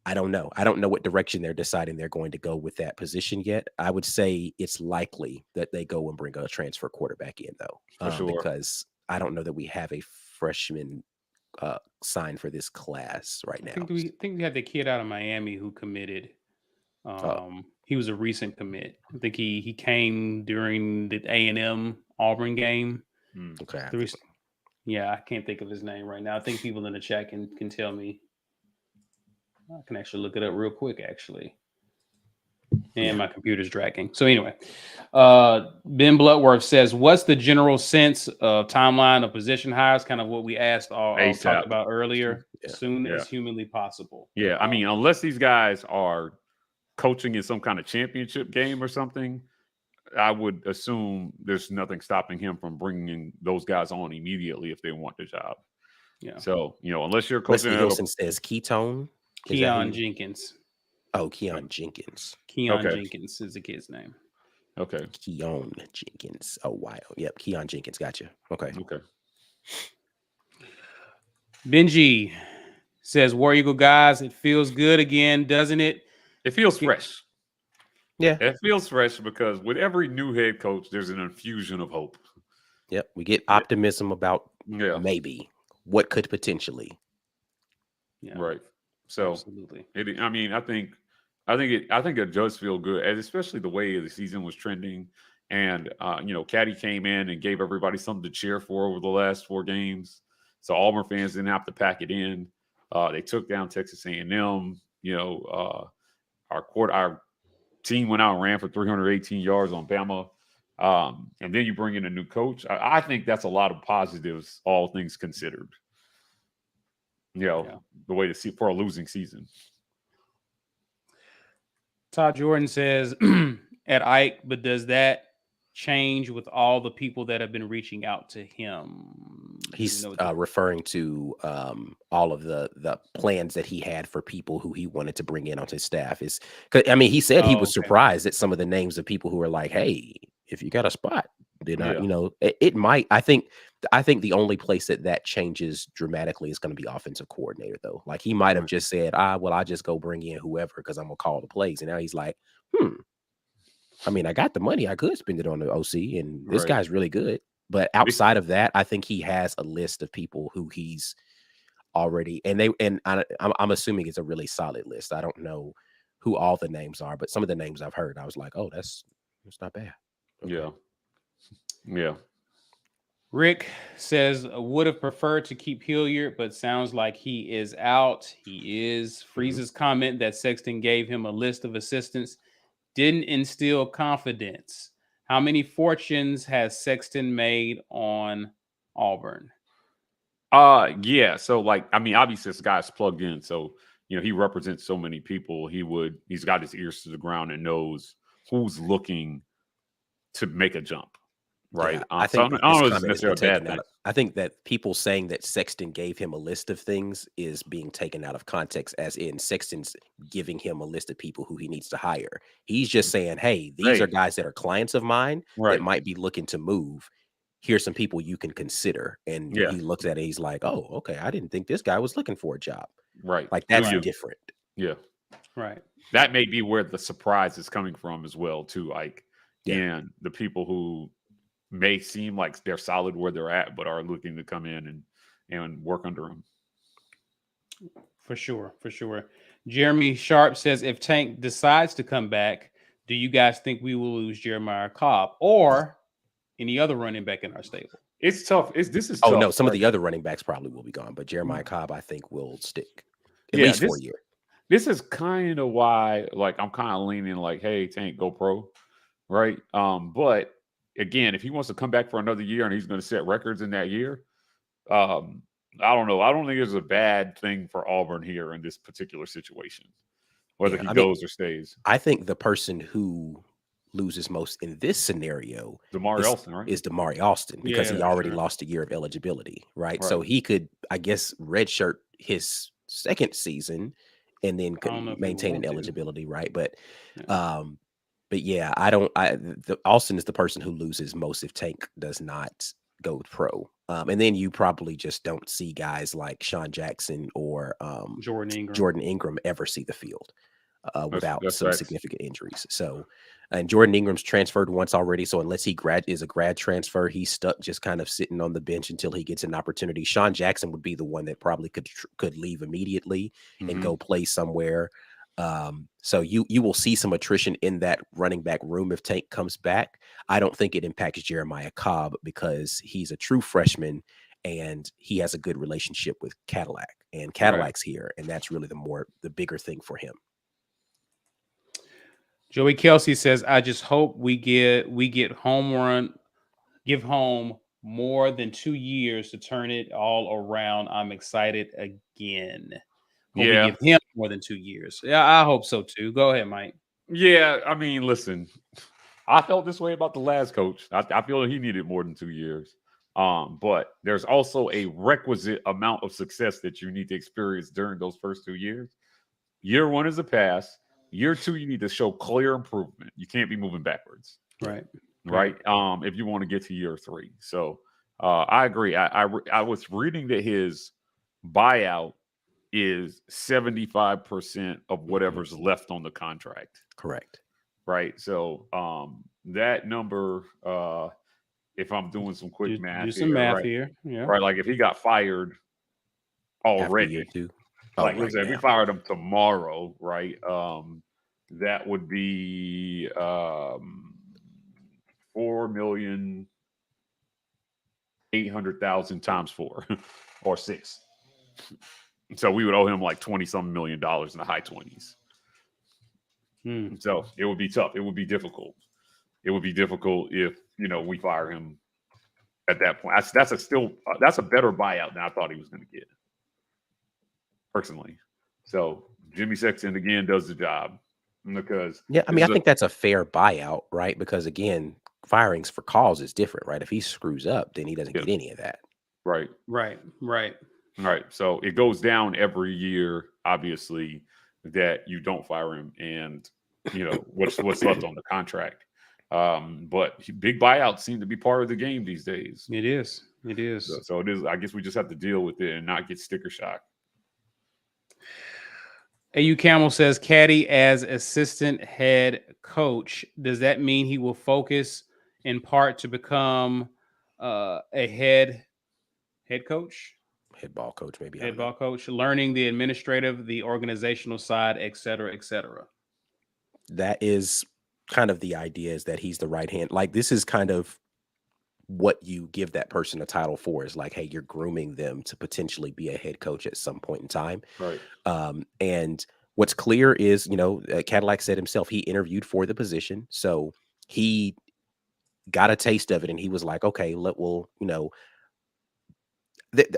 I don't know. I don't know what direction they're deciding they're going to go with that position yet. I would say it's likely that they go and bring a transfer quarterback in, though, for sure, because I don't know that we have a freshman signed for this class right now. I think we had the kid out of Miami who committed. He was a recent commit. I think he came during the A&M Auburn game. Okay. I can't think of his name right now. I think people in the chat can tell me. I can actually look it up real quick, actually. And my computer's dragging. So anyway, Ben Bloodworth says, what's the general sense of timeline of position hires? Kind of what we asked or talked about earlier. As soon as humanly possible. Yeah, I mean, unless these guys are coaching in some kind of championship game or something, I would assume there's nothing stopping him from bringing those guys on immediately if they want the job. Yeah. So, unless you're coaching. Wesley Wilson says Keaton Jenkins. Oh, Keon Jenkins. Jenkins is the kid's name. Okay. Keon Jenkins. Oh, wow. Yep. Keon Jenkins. Gotcha. Okay. Okay. Benji says, War Eagle guys, it feels good again, doesn't it? It feels fresh. Yeah. It feels fresh because with every new head coach, there's an infusion of hope. Yep. We get optimism about Yeah. maybe what could potentially. Yeah, Right. So absolutely. I think it does feel good, and especially the way the season was trending. And Caddy came in and gave everybody something to cheer for over the last 4 games. So Auburn fans didn't have to pack it in. They took down Texas A&M. Our team went out and ran for 318 yards on Bama. And then you bring in a new coach. I think that's a lot of positives, all things considered. The way to see for a losing season. Todd Jordan says at Ike, but does that change with all the people that have been reaching out to him? He's referring to all of the plans that he had for people who he wanted to bring in onto his staff. He said he was surprised at some of the names of people who were like, hey, if you got a spot, then it might. I think the only place that changes dramatically is going to be offensive coordinator, though. Like he might have just said, I just go bring in whoever because I'm gonna call the plays, and now he's like, I got the money, I could spend it on the OC, and this guy's really good. But outside of that, I think he has a list of people who he's already, I'm assuming it's a really solid list. I don't know who all the names are, but some of the names I've heard, I was like, oh, that's not bad. Okay. Yeah. Rick says, would have preferred to keep Hilliard, but sounds like he is out. He is. Freeze's comment that Sexton gave him a list of assistants didn't instill confidence. How many fortunes has Sexton made on Auburn? Yeah. So obviously this guy's plugged in. So, he represents so many people. He's got his ears to the ground and knows who's looking to make a jump. Right. Yeah, I think I think that people saying that Sexton gave him a list of things is being taken out of context, as in Sexton's giving him a list of people who he needs to hire. He's just saying, hey, these are guys that are clients of mine that might be looking to move. Here's some people you can consider. And he looks at it, he's like, oh, okay, I didn't think this guy was looking for a job. Right. Like that's different. Yeah. Right. That may be where the surprise is coming from as well, too, Ike. And the people who may seem like they're solid where they're at, but are looking to come in and work under them. For sure. Jeremy Sharp says, if Tank decides to come back, do you guys think we will lose Jeremiah Cobb or any other running back in our stable? It's tough. This is tough. Oh, no, some of the other running backs probably will be gone, but Jeremiah Cobb, I think, will stick at least for a year. This is kind of why, I'm kind of leaning hey, Tank, go pro, right? But again, if he wants to come back for another year and he's going to set records in that year, I don't know. I don't think it's a bad thing for Auburn here in this particular situation, whether he goes or stays. I think the person who loses most in this scenario is Damari Alston, because he already lost a year of eligibility, right? So he could, I guess, redshirt his second season and then maintain an eligibility, right? But yeah, Alston is the person who loses most if Tank does not go pro. And then you probably just don't see guys like Sean Jackson or Jordan Ingram ever see the field without some significant injuries. So, and Jordan Ingram's transferred once already. So unless he is a grad transfer, he's stuck just kind of sitting on the bench until he gets an opportunity. Sean Jackson would be the one that probably could leave immediately and go play somewhere. So you will see some attrition in that running back room if Tank comes back. I don't think it impacts Jeremiah Cobb because he's a true freshman and he has a good relationship with Cadillac, and Cadillac's here, and that's really the bigger thing for him. Joey Kelsey says, I just hope we give home more than 2 years to turn it all around. I'm excited again. We give him more than 2 years. Yeah, I hope so too. Go ahead, Mike. Yeah, listen, I felt this way about the last coach. I feel he needed more than 2 years. But there's also a requisite amount of success that you need to experience during those first 2 years. Year 1 is a pass. Year 2, you need to show clear improvement. You can't be moving backwards. Right. If you want to get to year 3. So I agree. I was reading that his buyout is 75% of whatever's left on the contract. Correct. Right. So that number, if I'm doing some quick math, do some here, math right, here. Yeah. right. Like if he got fired After year already, 2. like right if we now. fired him tomorrow, right? That would be 4,800,000 times 4 or 6. So we would owe him like 20-something million dollars in the high 20s. So it would be tough. It would be difficult. It would be difficult if, we fire him at that point. That's a better buyout than I thought he was going to get, personally. So Jimmy Sexton again does the job, because I think that's a fair buyout, right? Because again, firings for cause is different, right? If he screws up, then he doesn't get any of that. Right. So it goes down every year, obviously, that you don't fire him, and what's left on the contract. But big buyouts seem to be part of the game these days. It is. So it is. I guess we just have to deal with it and not get sticker shock. AU Camel says Caddy as assistant head coach. Does that mean he will focus in part to become a head coach? Head ball coach, maybe. Head ball coach, learning the administrative, the organizational side, et cetera, et cetera. That is kind of the idea, is that he's the right hand. Like, this is kind of what you give that person a title for, is like, hey, you're grooming them to potentially be a head coach at some point in time. Right. And what's clear is, Cadillac said himself, he interviewed for the position. So he got a taste of it and he was like, okay,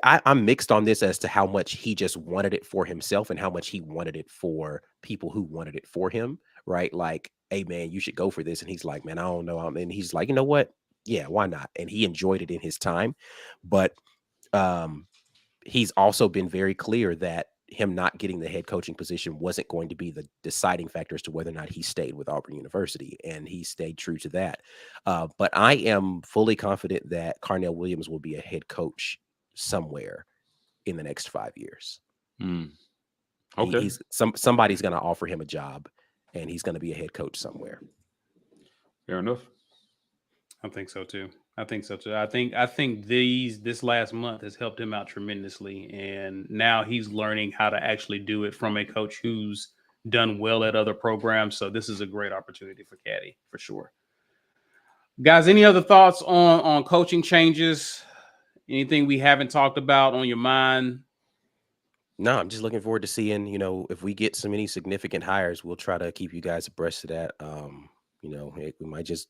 I'm mixed on this as to how much he just wanted it for himself and how much he wanted it for people who wanted it for him. Right. Like, hey, man, you should go for this. And he's like, man, I don't know. And he's like, you know what? Yeah, why not? And he enjoyed it in his time. But he's also been very clear that him not getting the head coaching position wasn't going to be the deciding factor as to whether or not he stayed with Auburn University. And he stayed true to that. But I am fully confident that Carnell Williams will be a head coach somewhere in the next 5 years. Okay. Somebody's going to offer him a job, and he's going to be a head coach somewhere. Fair enough. I think so too. I think this last month has helped him out tremendously, and now he's learning how to actually do it from a coach who's done well at other programs. So this is a great opportunity for Caddy, for sure. Guys, any other thoughts on coaching changes? Anything we haven't talked about on your mind? No, I'm just looking forward to seeing, if we get any significant hires, we'll try to keep you guys abreast of that. We might just,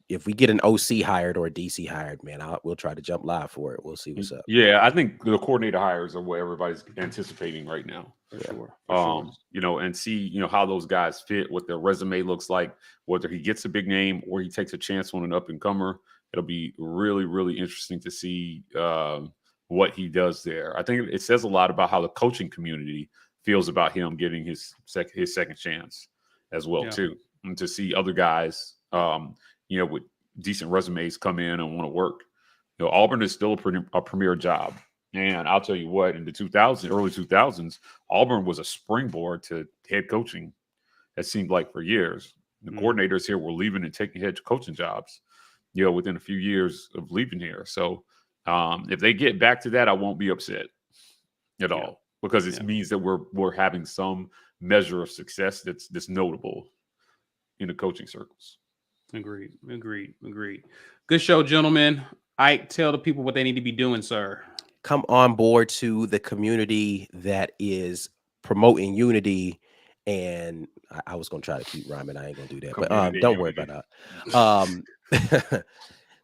if we get an OC hired or a DC hired, man, we'll try to jump live for it. We'll see what's up. Yeah, I think the coordinator hires are what everybody's anticipating right now. For sure. And see, how those guys fit, what their resume looks like, whether he gets a big name or he takes a chance on an up and comer. It'll be really, really interesting to see what he does there. I think it says a lot about how the coaching community feels about him getting his second chance as well, too. And to see other guys, with decent resumes come in and want to work. Auburn is still a premier job. And I'll tell you what, in the early 2000s, Auburn was a springboard to head coaching. It seemed like for years. The coordinators here were leaving and taking head coaching jobs, within a few years of leaving here. So if they get back to that, I won't be upset at all, because it means that we're having some measure of success that's notable in the coaching circles. Agreed. Good show, gentlemen. Ike, tell the people what they need to be doing, sir. Come on board to the community that is promoting unity. And I was going to try to keep rhyming. I ain't going to do that. But don't worry about that.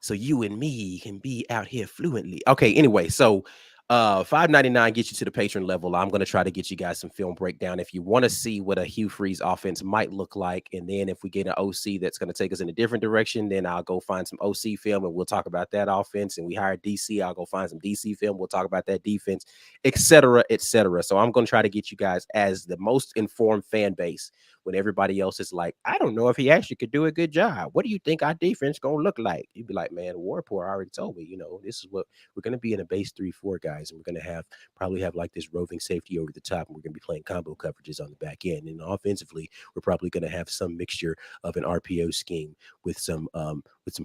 So you and me can be out here fluently. Okay, anyway, so $5.99 gets you to the patron level. I'm going to try to get you guys some film breakdown if you want to see what a Hugh Freeze offense might look like. And then if we get an OC that's going to take us in a different direction, then I'll go find some OC film and we'll talk about that offense. And we hire DC, I'll go find some DC film. We'll talk about that defense, et cetera, et cetera. So I'm going to try to get you guys as the most informed fan base when everybody else is like, I don't know if he actually could do a good job. What do you think our defense gonna look like? You'd be like, man, War Report already told me, this is what we're gonna be in a base 3-4, guys, and we're gonna probably have like this roving safety over the top, and we're gonna be playing combo coverages on the back end. And offensively, we're probably gonna have some mixture of an RPO scheme with some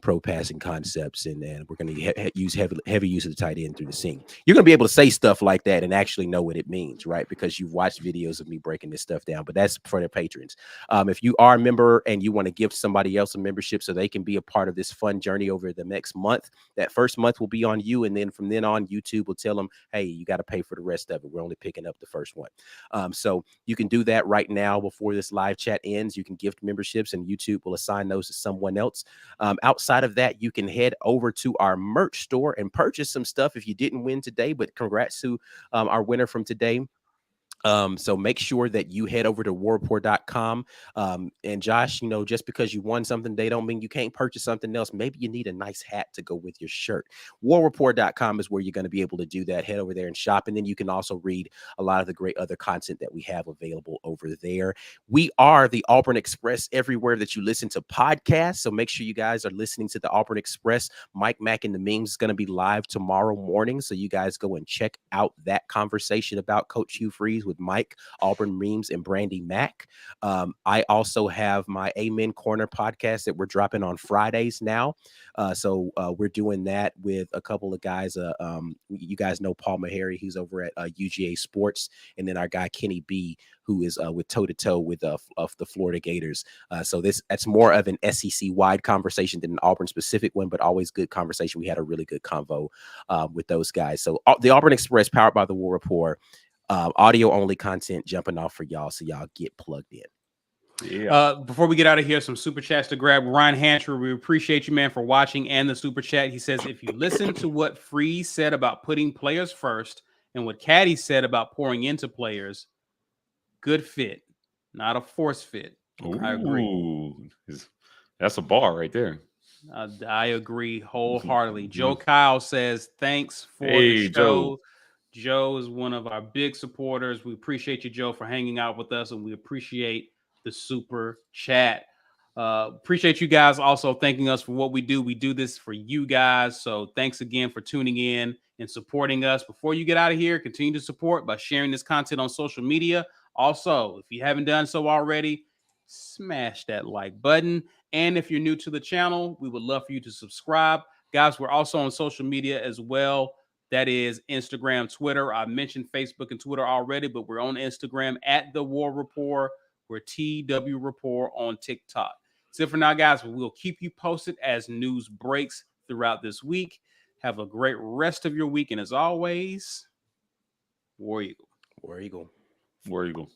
pro passing concepts, and we're going to use heavy use of the tight end through the seam. You're going to be able to say stuff like that and actually know what it means, right? Because you've watched videos of me breaking this stuff down. But that's for the patrons. If you are a member and you want to give somebody else a membership so they can be a part of this fun journey over the next month, that first month will be on you, and then from then on, YouTube will tell them, hey, you got to pay for the rest of it. We're only picking up the first one. So you can do that right now before this live chat ends. You can gift memberships, and YouTube will assign those to someone else. Outside of that, you can head over to our merch store and purchase some stuff if you didn't win today, but congrats to our winner from today. So make sure that you head over to warreport.com. And Josh, just because you won something, they don't mean you can't purchase something else. Maybe you need a nice hat to go with your shirt. Warreport.com is where you're going to be able to do that. Head over there and shop. And then you can also read a lot of the great other content that we have available over there. We are the Auburn Express everywhere that you listen to podcasts. So make sure you guys are listening to the Auburn Express. Mike Mack and the Memes is going to be live tomorrow morning. So you guys go and check out that conversation about Coach Hugh Freeze with Mike, Auburn Memes, and Brandy Mack. I also have my Amen Corner podcast that we're dropping on Fridays now. So we're doing that with a couple of guys. You guys know Paul Meharry, who's over at UGA Sports, and then our guy Kenny B, who is with toe to toe with the Florida Gators. So that's more of an SEC wide conversation than an Auburn specific one, but always good conversation. We had a really good convo with those guys. So the Auburn Express, powered by the War Report. Audio only content jumping off for y'all, so y'all get plugged in. Yeah. Before we get out of here, some super chats to grab. Ryan Hancher, we appreciate you, man, for watching and the super chat. He says, if you listen to what Freeze said about putting players first and what Caddy said about pouring into players, good fit, not a force fit. Ooh, I agree. That's a bar right there. I agree wholeheartedly. Joe Kyle says, thanks for the show. Joe is one of our big supporters. We appreciate you, Joe, for hanging out with us, and we appreciate the super chat. Appreciate you guys also thanking us for what we do. We do this for you guys. So thanks again for tuning in and supporting us. Before you get out of here, continue to support by sharing this content on social media. Also, if you haven't done so already, smash that like button. And if you're new to the channel, we would love for you to subscribe. Guys, we're also on social media as well. That is Instagram, Twitter. I mentioned Facebook and Twitter already, but we're on Instagram at The War Rapport. We're TW Rapport on TikTok. That's it for now, guys. We'll keep you posted as news breaks throughout this week. Have a great rest of your week. And as always, War Eagle. War Eagle. War Eagle.